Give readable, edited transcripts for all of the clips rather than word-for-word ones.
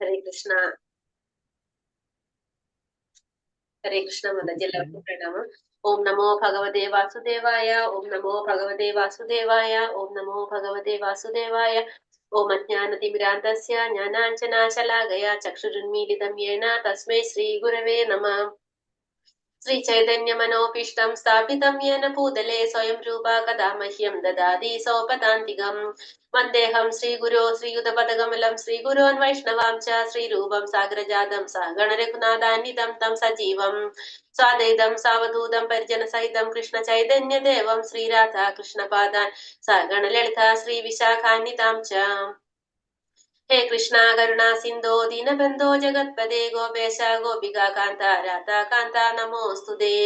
ഹരേ കൃഷ്ണ. ഹരേ കൃഷ്ണ മാതാജി, എല്ലാവർക്കും പ്രണാമം. ഓം നമോ ഭഗവതേ വാസുദേവായ. ഓം നമോ ഭഗവതേ വാസുദേവായ. ഓം നമോ ഭഗവതേ വാസുദേവായ. ഓം അജ്ഞാനതിമിരാന്തസ്യ ജ്ഞാനാഞ്ജനാശലാകയാ ചക്ഷുരുന്മീലിതം യേന തസ്മൈ ശ്രീ ഗുരവേ നമഃ. ശ്രീ ചൈതന്യ മനോപീഷ്ടം സ്ഥാപിതം യേന ഭൂതലേ സ്വയം രൂപ കഥാ മഹ്യം ദദാതി സോപതാന്തികം. വന്ദേഹം ശ്രീഗുരോ ശ്രീയുതപദകമലം ശ്രീഗുരോൻ വൈഷ്ണവാം ച ശ്രീരൂപം സാഗ്രജാതം സഗണരഘുനാഥാന്വിതം തം സജീവം സ്വാദൈതം സാവധൂതം പരിജന സഹിതം കൃഷ്ണ ചൈതന്യ ദേവം ശ്രീരാധാ കൃഷ്ണപാദാൻ സഗണലളിത ശ്രീ വിശാഖാന്വിതാം ച. ഹേ കൃഷ്ണ കരുണാ സിന്ധോ ദീനബന്ധോ ജഗത്പദേ ഗോപേശ ഗോപികാ കാന്ത രാധാ കാന്ത നമോസ്തുതേ.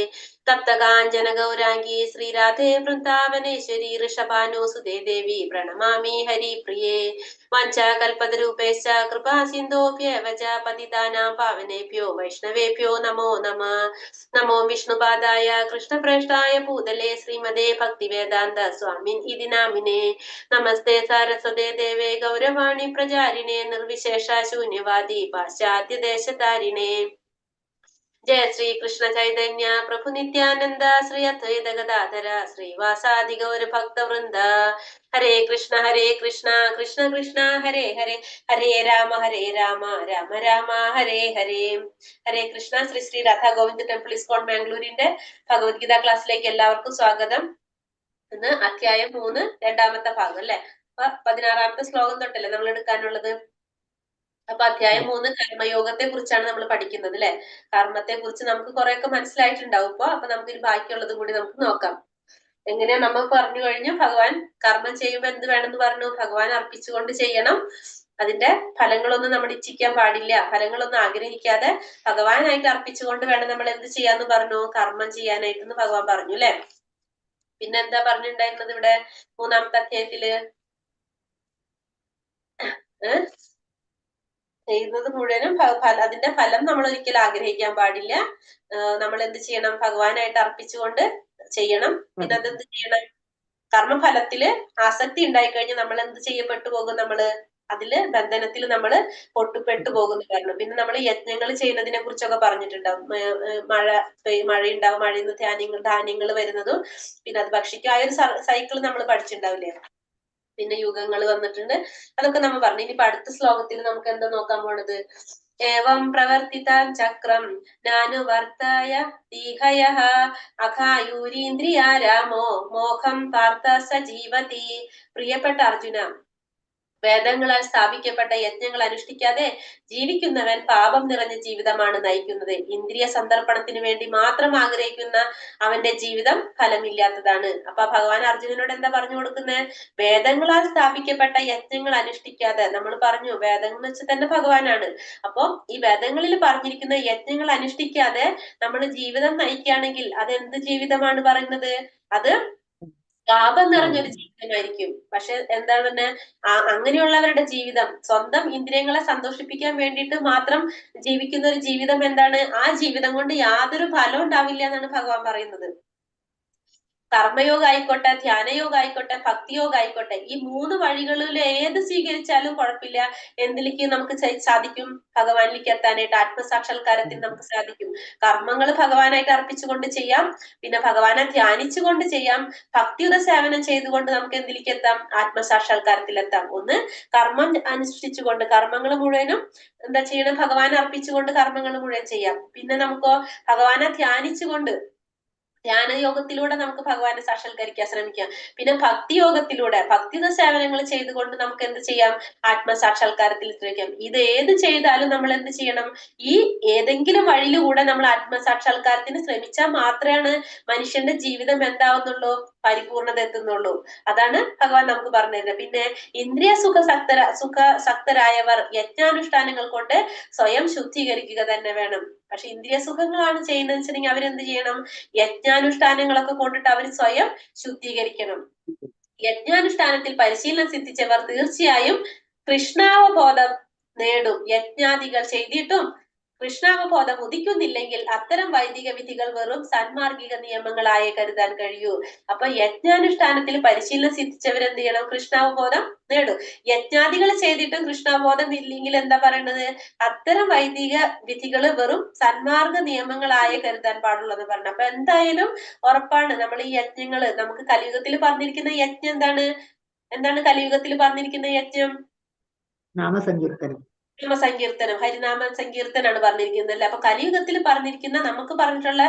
തപ്ത കാഞ്ചന ഗൗരാംഗി ശ്രീരാധേ വൃന്ദാവനേശ്വരി ഋഷഭാനുസുതേ ദേവി പ്രണമാമി ഹരിപ്രിയേ. വാഞ്ചാകൽപതരൂപേശ്ച കൃപാ സിന്ധോഭ്യേവ ച പതിതാനാം പാവനേഭ്യോ വൈഷ്ണവേഭ്യോ നമോ നമഃ. നമോ വിഷ്ണുപാദായ കൃഷ്ണപ്രേഷ്ഠായ ഭൂതലേ ശ്രീമതേ ഭക്തിവേദാന്ത സ്വാമിൻ ഇതി നാമിനേ. നമസ്തേ സാരസ്വതേ ദേവേ ഗൗരവാണി പ്രചാരിണേ നിർവിശേഷ ശൂന്യവാദി പാശ്ചാത്യ ദേശതാരിണേ. ജയ ശ്രീ കൃഷ്ണ ചൈതന്യ പ്രഭു നിത്യാനന്ദ ശ്രീ അദ്വൈത ഗദാധര ശ്രീവാസാദി ഗൗര ഭക്തവൃന്ദ. ഹരേ കൃഷ്ണ കൃഷ്ണ കൃഷ്ണ ഹരേ ഹരേ, ഹരേ രാമ രാമ രാമ ഹരേ ഹരേ. ഹരേ കൃഷ്ണ. ശ്രീ ശ്രീ രാധാ ഗോവിന്ദ് ടെമ്പിൾ ഇസ്കോൺ ബാംഗ്ലൂരിന്റെ ഭഗവത്ഗീത ക്ലാസ്സിലേക്ക് എല്ലാവർക്കും സ്വാഗതം. ഇന്ന് അധ്യായം 3 രണ്ടാമത്തെ ഭാഗം അല്ലെ. അപ്പൊ 16ാമത്തെ ശ്ലോകം തൊട്ടല്ലേ നമ്മൾ എടുക്കാനുള്ളത്. അപ്പൊ അധ്യായം 3 കർമ്മയോഗത്തെ കുറിച്ചാണ് നമ്മൾ പഠിക്കുന്നത് അല്ലെ. കർമ്മത്തെ കുറിച്ച് നമുക്ക് കുറെയൊക്കെ മനസ്സിലായിട്ടുണ്ടാവും ഇപ്പൊ. അപ്പൊ നമുക്ക് ഇനി ബാക്കിയുള്ളത് കൂടി നമുക്ക് നോക്കാം. എങ്ങനെയാ നമ്മൾ പറഞ്ഞു കഴിഞ്ഞു, ഭഗവാൻ കർമ്മം ചെയ്യുമ്പോൾ എന്ത് വേണമെന്ന് പറഞ്ഞു? ഭഗവാൻ അർപ്പിച്ചുകൊണ്ട് ചെയ്യണം. അതിന്റെ ഫലങ്ങളൊന്നും നമ്മൾ ഇച്ഛിക്കാൻ പാടില്ല. ഫലങ്ങളൊന്നും ആഗ്രഹിക്കാതെ ഭഗവാനായിട്ട് അർപ്പിച്ചുകൊണ്ട് വേണം നമ്മൾ എന്ത് ചെയ്യാന്ന് പറഞ്ഞു? കർമ്മം ചെയ്യാനായിട്ടെന്ന് ഭഗവാൻ പറഞ്ഞു അല്ലെ. പിന്നെന്താ പറഞ്ഞിട്ടുണ്ടായിരുന്നത് ഇവിടെ 3ാമത്തെ അധ്യായത്തില്? ചെയ്യുന്നത് മുഴുവനും അതിന്റെ ഫലം നമ്മൾ ഒരിക്കലും ആഗ്രഹിക്കാൻ പാടില്ല. നമ്മൾ എന്ത് ചെയ്യണം? ഭഗവാനായിട്ട് അർപ്പിച്ചുകൊണ്ട് ചെയ്യണം. പിന്നെ അതെന്ത് ചെയ്യണം? കർമ്മഫലത്തില് ആസക്തി ഉണ്ടായിക്കഴിഞ്ഞാൽ നമ്മൾ എന്ത് ചെയ്യപ്പെട്ടു പോകും? നമ്മള് അതില് ബന്ധനത്തിൽ നമ്മൾ പൊട്ടുപ്പെട്ടു പോകുന്നു കാരണം. പിന്നെ നമ്മൾ യജ്ഞങ്ങൾ ചെയ്യുന്നതിനെ കുറിച്ചൊക്കെ പറഞ്ഞിട്ടുണ്ടാവും. മഴയുണ്ടാവും, മഴയിൽ നിന്ന് ധാന്യങ്ങൾ വരുന്നതും പിന്നെ അത് ഭക്ഷിക്കും. ആ ഒരു സൈക്കിൾ നമ്മൾ പഠിച്ചിട്ടുണ്ടാവില്ലേ. പിന്നെ യുഗങ്ങൾ വന്നിട്ടുണ്ട്, അതൊക്കെ നമ്മൾ പറഞ്ഞു. ഇനിയിപ്പോ അടുത്ത ശ്ലോകത്തിൽ നമുക്ക് എന്താ നോക്കാൻ പോണത്? ഏവം പ്രവർത്തിതാം ചക്രം നാനുവർത്തായ ദീഹയഃ അഘായൂരീന്ദ്രിയാ രാമോ മോഹം പാർത്ഥ സജീവതി. പ്രിയപ്പെട്ട അർജുന, വേദങ്ങളാൽ സ്ഥാപിക്കപ്പെട്ട യജ്ഞങ്ങൾ അനുഷ്ഠിക്കാതെ ജീവിക്കുന്നവൻ പാപം നിറഞ്ഞ ജീവിതമാണ് നയിക്കുന്നത്. ഇന്ദ്രിയ സന്ദർപ്പണത്തിന് വേണ്ടി മാത്രം ആഗ്രഹിക്കുന്ന അവന്റെ ജീവിതം ഫലമില്ലാത്തതാണ്. അപ്പൊ ഭഗവാൻ അർജുനനോട് എന്താ പറഞ്ഞു കൊടുക്കുന്നത്? വേദങ്ങളാൽ സ്ഥാപിക്കപ്പെട്ട യജ്ഞങ്ങൾ അനുഷ്ഠിക്കാതെ, നമ്മൾ പറഞ്ഞു വേദങ്ങൾ വെച്ച് തന്നെ ഭഗവാനാണ്. അപ്പൊ ഈ വേദങ്ങളിൽ പറഞ്ഞിരിക്കുന്ന യജ്ഞങ്ങൾ അനുഷ്ഠിക്കാതെ നമ്മൾ ജീവിതം നയിക്കുകയാണെങ്കിൽ അത് എന്ത് ജീവിതമാണ് പറയുന്നത്? അത് പാപം നിറഞ്ഞൊരു ജീവിതമായിരിക്കും. പക്ഷെ എന്താണ് തന്നെ അങ്ങനെയുള്ളവരുടെ ജീവിതം സ്വന്തം ഇന്ദ്രിയങ്ങളെ സന്തോഷിപ്പിക്കാൻ വേണ്ടിയിട്ട് മാത്രം ജീവിക്കുന്ന ഒരു ജീവിതം എന്താണ്? ആ ജീവിതം കൊണ്ട് യാതൊരു ഫലവും ഉണ്ടാവില്ല എന്നാണ് ഭഗവാൻ പറയുന്നത്. കർമ്മയോഗം ആയിക്കോട്ടെ, ധ്യാനയോഗം ആയിക്കോട്ടെ, ഭക്തിയോഗം ആയിക്കോട്ടെ, ഈ 3 വഴികളിൽ ഏത് സ്വീകരിച്ചാലും കുഴപ്പമില്ല. എന്തിലേക്ക് നമുക്ക് സാധിക്കും? ഭഗവാനിലേക്ക് എത്താനായിട്ട്, ആത്മസാക്ഷാത്കാരത്തിന് നമുക്ക് സാധിക്കും. കർമ്മങ്ങൾ ഭഗവാനായിട്ട് അർപ്പിച്ചുകൊണ്ട് ചെയ്യാം, പിന്നെ ഭഗവാനെ ധ്യാനിച്ചുകൊണ്ട് ചെയ്യാം, ഭക്തിയുത സേവനം ചെയ്തുകൊണ്ട് നമുക്ക് എന്തിലേക്ക് എത്താം? ആത്മസാക്ഷാത്കാരത്തിലെത്താം. ഒന്ന് കർമ്മം അനുഷ്ഠിച്ചുകൊണ്ട്, കർമ്മങ്ങൾ മുഴുവനും എന്താ ചെയ്യണം? ഭഗവാനെ അർപ്പിച്ചുകൊണ്ട് കർമ്മങ്ങൾ മുഴുവൻ ചെയ്യാം. പിന്നെ നമുക്കോ ഭഗവാനെ ധ്യാനിച്ചുകൊണ്ട്, ധ്യാനയോഗത്തിലൂടെ നമുക്ക് ഭഗവാനെ സാക്ഷാത്കരിക്കാൻ ശ്രമിക്കാം. പിന്നെ ഭക്തിയോഗത്തിലൂടെ ഭക്തിയുത സേവനങ്ങൾ ചെയ്തുകൊണ്ട് നമുക്ക് എന്ത് ചെയ്യാം? ആത്മസാക്ഷാത്കാരത്തിൽ എത്തിക്കാം. ഇത് ഏത് ചെയ്താലും നമ്മൾ എന്ത് ചെയ്യണം? ഈ ഏതെങ്കിലും വഴിയിലൂടെ നമ്മൾ ആത്മസാക്ഷാത്കാരത്തിന് ശ്രമിച്ചാൽ മാത്രമാണ് മനുഷ്യന്റെ ജീവിതം എന്താവുന്നുള്ളൂ? പരിപൂർണത എത്തുന്നുള്ളൂ. അതാണ് ഭഗവാൻ നമുക്ക് പറഞ്ഞു തരുന്നത്. പിന്നെ ഇന്ദ്രിയ സുഖസക്തരായവർ യജ്ഞാനുഷ്ഠാനങ്ങൾ കൊണ്ട് സ്വയം ശുദ്ധീകരിക്കുക തന്നെ വേണം. പക്ഷെ ഇന്ദ്രിയ സുഖങ്ങളാണ് ചെയ്യുന്നത് വെച്ചിട്ടുണ്ടെങ്കിൽ അവരെന്ത് ചെയ്യണം? യജ്ഞാനുഷ്ഠാനങ്ങളൊക്കെ കൊണ്ടിട്ട് അവർ സ്വയം ശുദ്ധീകരിക്കണം. യജ്ഞാനുഷ്ഠാനത്തിൽ പരിശീലനം സിദ്ധിച്ചവർ തീർച്ചയായും കൃഷ്ണാവബോധം നേടും. യജ്ഞാദികൾ ചെയ്തിട്ടും കൃഷ്ണാവബോധം ഉദിക്കുന്നില്ലെങ്കിൽ അത്തരം വൈദിക വിധികൾ വെറും സാൻമാർഗിക നിയമങ്ങളായേ കരുതാൻ കഴിയൂ. അപ്പൊ യജ്ഞാനുഷ്ഠാനത്തിൽ പരിശീലനം സിദ്ധിച്ചവരെന്ത് ചെയ്യണം? കൃഷ്ണാവബോധം നേടും. യജ്ഞാദികൾ ചെയ്തിട്ടും കൃഷ്ണാവബോധം ഇല്ലെങ്കിൽ എന്താ പറയണത്? അത്തരം വൈദിക വിധികൾ വെറും സന്മാർഗ നിയമങ്ങളായേ കരുതാൻ പാടുള്ളൂ എന്ന് പറഞ്ഞു. അപ്പൊ എന്തായാലും ഉറപ്പാണ് നമ്മൾ ഈ യജ്ഞങ്ങള്, നമുക്ക് കലിയുഗത്തിൽ പറഞ്ഞിരിക്കുന്ന യജ്ഞം എന്താണ് കലിയുഗത്തിൽ പറഞ്ഞിരിക്കുന്ന യജ്ഞം? നാമസങ്കീർത്തനം. നാമസങ്കീർത്തനം, ഹരിനാമ സങ്കീർത്തനാണ് പറഞ്ഞിരിക്കുന്നത് അല്ലെ. അപ്പൊ കലിയുഗത്തിൽ പറഞ്ഞിരിക്കുന്ന, നമുക്ക് പറഞ്ഞിട്ടുള്ള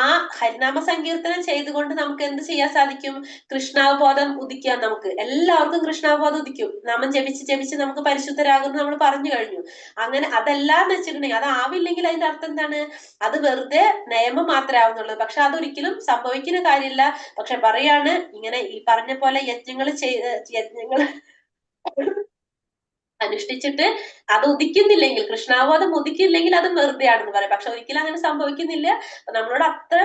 ആ ഹരിനാമ സങ്കീർത്തനം ചെയ്തുകൊണ്ട് നമുക്ക് എന്ത് ചെയ്യാൻ സാധിക്കും? കൃഷ്ണാവബോധം ഉദിക്കാൻ. നമുക്ക് എല്ലാവർക്കും കൃഷ്ണാവബോധം ഉദിക്കും. നാമം ജപിച്ച് ജപിച്ച് നമുക്ക് പരിശുദ്ധരാകുന്നു നമ്മൾ പറഞ്ഞു കഴിഞ്ഞു. അങ്ങനെ അതെല്ലാം വെച്ചിട്ടുണ്ടെങ്കിൽ, അതാവില്ലെങ്കിൽ അതിന്റെ അർത്ഥം എന്താണ്? അത് വെറുതെ നിയമം മാത്രമേ ആവുന്നുള്ളൂ. പക്ഷെ അതൊരിക്കലും സംഭവിക്കുന്ന കാര്യമില്ല. പക്ഷെ പറയാണ്, ഇങ്ങനെ ഈ പറഞ്ഞ പോലെ യജ്ഞങ്ങൾ അനുഷ്ഠിച്ചിട്ട് അത് ഉദിക്കുന്നില്ലെങ്കിൽ, കൃഷ്ണാവബോധം ഉദിക്കില്ലെങ്കിൽ അത് വെറുതെയാണെന്ന് പറയാം. പക്ഷെ ഒരിക്കലും അങ്ങനെ സംഭവിക്കുന്നില്ല. നമ്മളോട് അത്ര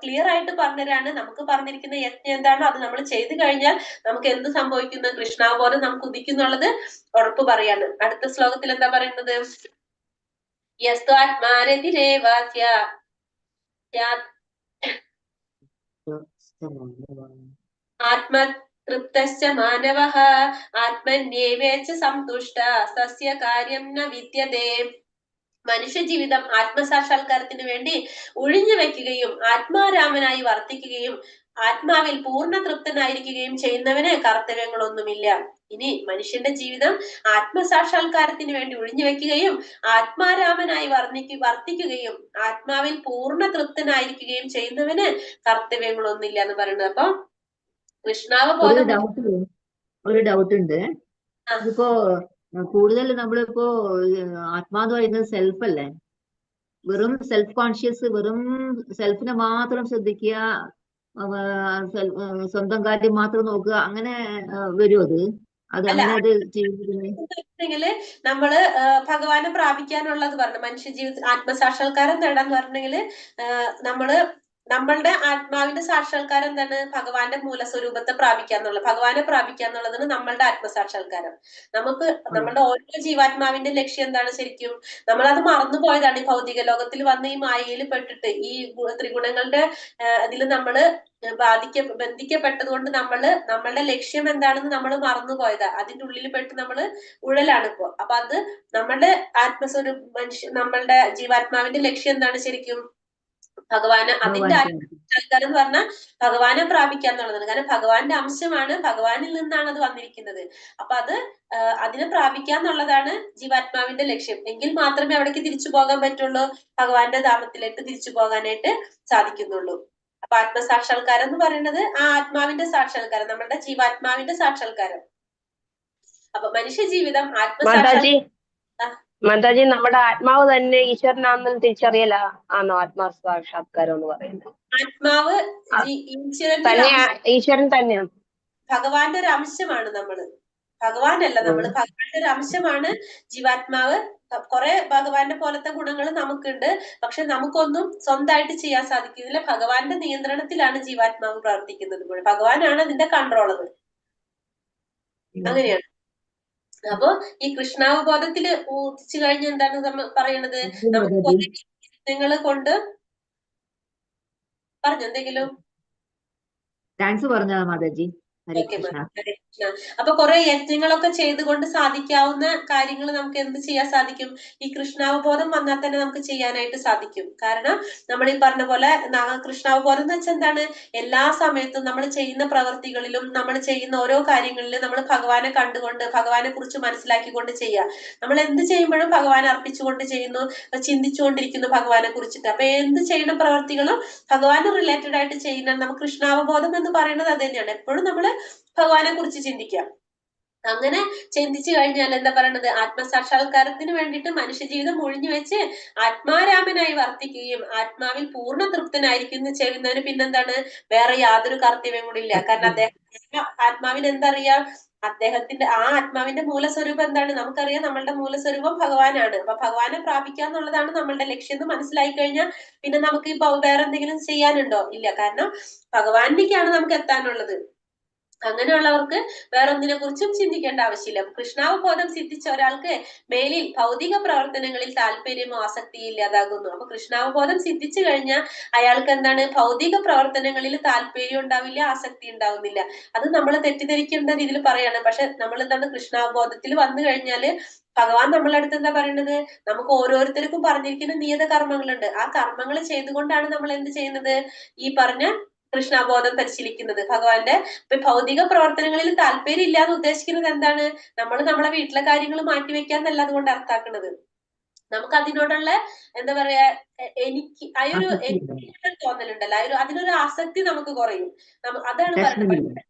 ക്ലിയർ ആയിട്ട് പറഞ്ഞുതരാണ്. നമുക്ക് പറഞ്ഞിരിക്കുന്ന യജ്ഞം എന്താണോ അത് നമ്മൾ ചെയ്തു കഴിഞ്ഞാൽ നമുക്ക് എന്ത് സംഭവിക്കുന്നു? കൃഷ്ണാവബോധം നമുക്ക് ഉദിക്കുന്നുള്ളത് ഉറപ്പ് പറയാണ്. അടുത്ത ശ്ലോകത്തിൽ എന്താ പറയുന്നത്? യസ്തു ആത്മാരതിരേവാസ്യ ആത്മ തൃപ്തശ്ച മാനവഃ ആത്മന്യേവേച്ച സന്തുഷ്ട സസ്യ കാര്യം ന വിദ്യതേ. മനുഷ്യ ജീവിതം ആത്മസാക്ഷാത്കാരത്തിന് വേണ്ടി ഒഴിഞ്ഞു വെക്കുകയും ആത്മാരാമനായി വർത്തിക്കുകയും ആത്മാവിൽ പൂർണ്ണ തൃപ്തനായിരിക്കുകയും ചെയ്യുന്നവന് കർത്തവ്യങ്ങളൊന്നുമില്ല. ഇനി മനുഷ്യന്റെ ജീവിതം ആത്മസാക്ഷാത്കാരത്തിന് വേണ്ടി ഒഴിഞ്ഞു വെക്കുകയും ആത്മാരാമനായി വർത്തിക്കുകയും ആത്മാവിൽ പൂർണ്ണ തൃപ്തനായിരിക്കുകയും ചെയ്യുന്നവന് കർത്തവ്യങ്ങളൊന്നുമില്ല എന്ന് പറയുന്നത്. അപ്പൊ കൃഷ്ണാവബോധം ഒരു ഡൗട്ട് ഉണ്ട്. ഇതിപ്പോ കൂടുതൽ നമ്മളിപ്പോ ആത്മാന്ന് പറയുന്നത് സെൽഫ് അല്ലേ? വെറും സെൽഫ് കോൺഷ്യസ്, വെറും സെൽഫിനെ മാത്രം ശ്രദ്ധിക്കുക, സ്വന്തം കാര്യം മാത്രം നോക്കുക, അങ്ങനെ വരും അത് അങ്ങനെ അത് ചെയ്യുന്നുണ്ടെങ്കിൽ നമ്മള് ഭഗവാനെ പ്രാപിക്കാനുള്ളത് പറഞ്ഞു. മനുഷ്യ ജീവിതത്തിൽ ആത്മസാക്ഷാത്കാരം നേടാന്ന് പറഞ്ഞെങ്കിൽ നമ്മള് നമ്മളുടെ ആത്മാവിന്റെ സാക്ഷാത്കാരം എന്താണ്? ഭഗവാന്റെ മൂലസ്വരൂപത്തെ പ്രാപിക്കാന്നുള്ളത്, ഭഗവാനെ പ്രാപിക്കാന്നുള്ളതാണ് നമ്മളുടെ ആത്മസാക്ഷാത്കാരം. നമുക്ക് നമ്മളുടെ ഓരോ ജീവാത്മാവിന്റെ ലക്ഷ്യം എന്താണ്? ശരിക്കും നമ്മളത് മറന്നുപോയതാണ്. ഈ ഭൗതിക ലോകത്തിൽ വന്ന് ഈ മായയിൽ പെട്ടിട്ട് ഈ ത്രിഗുണങ്ങളുടെ ഇതിൽ നമ്മള് ബന്ധിക്കപ്പെട്ടത് കൊണ്ട് നമ്മളുടെ ലക്ഷ്യം എന്താണെന്ന് നമ്മൾ മറന്നുപോയതാ. അതിന്റെ ഉള്ളിൽ പെട്ട് നമ്മള് ഉഴലാണ് ഇപ്പോ. അപ്പൊ അത് നമ്മളുടെ നമ്മളുടെ ജീവാത്മാവിന്റെ ലക്ഷ്യം എന്താണ് ശരിക്കും? ഭഗവാന്, അതിന്റെ ആൾക്കാരെന്ന് പറഞ്ഞാൽ ഭഗവാനെ പ്രാപിക്കുക എന്നുള്ളതാണ്. കാരണം ഭഗവാന്റെ അംശമാണ്, ഭഗവാനിൽ നിന്നാണ് അത് വന്നിരിക്കുന്നത്. അപ്പൊ അതിനെ പ്രാപിക്കുക എന്നുള്ളതാണ് ജീവാത്മാവിന്റെ ലക്ഷ്യം. എങ്കിൽ മാത്രമേ അവിടേക്ക് തിരിച്ചു പോകാൻ പറ്റുള്ളൂ, ഭഗവാന്റെ ധാമത്തിലേക്ക് തിരിച്ചു പോകാനായിട്ട് സാധിക്കുന്നുള്ളൂ. അപ്പൊ ആത്മസാക്ഷാത്കാരം എന്ന് പറയുന്നത് ആ ആത്മാവിന്റെ സാക്ഷാത്കാരം, നമ്മുടെ ജീവാത്മാവിന്റെ സാക്ഷാത്കാരം. അപ്പൊ മനുഷ്യ ജീവിതം മാതാജി, നമ്മുടെ ആത്മാവ് തന്നെ ഈശ്വരനാണെന്ന് തിരിച്ചറിയല ആണോ ആത്മസാക്ഷാത്കാരം എന്ന് പറയുന്നത്? ആത്മാവ് ഈശ്വരൻ തന്നെയാണ്, ഭഗവാന്റെ ഒരു അംശമാണ് നമ്മള്. ഭഗവാനല്ല നമ്മള്, ഭഗവാന്റെ ഒരു അംശമാണ് ജീവാത്മാവ്. കുറെ ഭഗവാന്റെ പോലത്തെ ഗുണങ്ങൾ നമുക്കുണ്ട്. പക്ഷെ നമുക്കൊന്നും സ്വന്തമായിട്ട് ചെയ്യാൻ സാധിക്കുന്നില്ല. ഭഗവാന്റെ നിയന്ത്രണത്തിലാണ് ജീവാത്മാവ് പ്രവർത്തിക്കുന്നത്. ഭഗവാനാണ് അതിന്റെ കൺട്രോളർ. അങ്ങനെയാണ്. അപ്പൊ ഈ കൃഷ്ണാവബോധത്തില് ഊതിച്ചു കഴിഞ്ഞ എന്താണ് പറയണത്? നമുക്ക് കൊണ്ട് പറഞ്ഞു എന്തെങ്കിലും? താങ്ക്സ് പറഞ്ഞ മാതാജി. അപ്പൊ കുറെ യജ്ഞങ്ങളൊക്കെ ചെയ്തുകൊണ്ട് സാധിക്കാവുന്ന കാര്യങ്ങൾ നമുക്ക് എന്ത് ചെയ്യാൻ സാധിക്കും? ഈ കൃഷ്ണാവബോധം വന്നാൽ തന്നെ നമുക്ക് ചെയ്യാനായിട്ട് സാധിക്കും. കാരണം നമ്മൾ ഈ പറഞ്ഞ പോലെ കൃഷ്ണാവബോധം എന്ന് വെച്ചാൽ എന്താണ്? എല്ലാ സമയത്തും നമ്മൾ ചെയ്യുന്ന പ്രവൃത്തികളിലും നമ്മൾ ചെയ്യുന്ന ഓരോ കാര്യങ്ങളിലും നമ്മൾ ഭഗവാനെ കണ്ടുകൊണ്ട്, ഭഗവാനെ കുറിച്ച് മനസ്സിലാക്കിക്കൊണ്ട് ചെയ്യുക. നമ്മൾ എന്ത് ചെയ്യുമ്പോഴും ഭഗവാനെ അർപ്പിച്ചുകൊണ്ട് ചെയ്യുന്നു, ചിന്തിച്ചുകൊണ്ടിരിക്കുന്നു ഭഗവാനെ കുറിച്ചിട്ട്. അപ്പൊ എന്ത് ചെയ്യുന്ന പ്രവൃത്തികളും ഭഗവാന് റിലേറ്റഡ് ആയിട്ട് ചെയ്യുന്ന നമുക്ക് കൃഷ്ണാവബോധം എന്ന് പറയുന്നത് അത് തന്നെയാണ്. എപ്പോഴും നമ്മള് ഭഗവാനെ കുറിച്ച് ചിന്തിക്കാം. അങ്ങനെ ചിന്തിച്ചു കഴിഞ്ഞാൽ എന്താ പറയണത്? ആത്മസാക്ഷാത്കാരത്തിന് വേണ്ടിയിട്ട് മനുഷ്യജീവിതം ഒഴിഞ്ഞു വെച്ച് ആത്മാരാമനായി വർത്തിക്കുകയും ആത്മാവിൽ പൂർണ്ണ തൃപ്തനായിരിക്കുന്നു ചെയ്യുന്നതിന് പിന്നെന്താണ്? വേറെ യാതൊരു കർത്തവ്യം കൂടി ഇല്ല. കാരണം അദ്ദേഹം ആത്മാവിന് എന്തറിയാം? അദ്ദേഹത്തിന്റെ ആ ആത്മാവിന്റെ മൂലസ്വരൂപം എന്താണ്? നമുക്കറിയാം നമ്മളുടെ മൂലസ്വരൂപം ഭഗവാനാണ്. അപ്പൊ ഭഗവാനെ പ്രാപിക്കുക എന്നുള്ളതാണ് നമ്മളുടെ ലക്ഷ്യം എന്ന് മനസ്സിലായി കഴിഞ്ഞാൽ പിന്നെ നമുക്ക് വേറെ എന്തെങ്കിലും ചെയ്യാനുണ്ടോ? ഇല്ല. കാരണം ഭഗവാനിലേക്കാണ് നമുക്ക് എത്താനുള്ളത്. അങ്ങനെയുള്ളവർക്ക് വേറൊന്നിനെ കുറിച്ചും ചിന്തിക്കേണ്ട ആവശ്യമില്ല. കൃഷ്ണാവബോധം സിദ്ധിച്ച ഒരാൾക്ക് മേലിൽ ഭൗതിക പ്രവർത്തനങ്ങളിൽ താല്പര്യമോ ആസക്തിയോ ഇല്ലാതാകുന്നു. അപ്പൊ കൃഷ്ണാവബോധം സിദ്ധിച്ചു കഴിഞ്ഞാൽ അയാൾക്ക് എന്താണ്, ഭൗതിക പ്രവർത്തനങ്ങളിൽ താല്പര്യം ഉണ്ടാവില്ല, ആസക്തി ഉണ്ടാവുന്നില്ല. അത് നമ്മൾ തെറ്റിദ്ധരിക്കേണ്ട രീതിയിൽ പറയാണ്. പക്ഷെ നമ്മൾ എന്താണ്, കൃഷ്ണാവബോധത്തിൽ വന്നു കഴിഞ്ഞാല് ഭഗവാൻ നമ്മളെ അടുത്ത് എന്താ പറയുന്നത്, നമുക്ക് ഓരോരുത്തർക്കും പറഞ്ഞിരിക്കുന്ന നിയത കർമ്മങ്ങളുണ്ട്. ആ കർമ്മങ്ങൾ ചെയ്തുകൊണ്ടാണ് നമ്മൾ എന്ത് ചെയ്യുന്നത്, ഈ പറഞ്ഞ കൃഷ്ണാബോധം പരിശീലിക്കുന്നത്. ഭഗവാന്റെ ഇപ്പൊ ഭൗതിക പ്രവർത്തനങ്ങളിൽ താല്പര്യം ഇല്ലാന്ന് ഉദ്ദേശിക്കുന്നത് എന്താണ്, നമ്മൾ നമ്മളെ വീട്ടിലെ കാര്യങ്ങൾ മാറ്റിവെക്കാന്നല്ല അതുകൊണ്ട് അർത്ഥാക്കുന്നത്. നമുക്ക് അതിനോടുള്ള എന്താ പറയാ, എനിക്ക് ആ ഒരു തോന്നലുണ്ടല്ലോ, അതിനൊരു ആസക്തി നമുക്ക് കുറയും. അതാണ് പറയുന്നത്.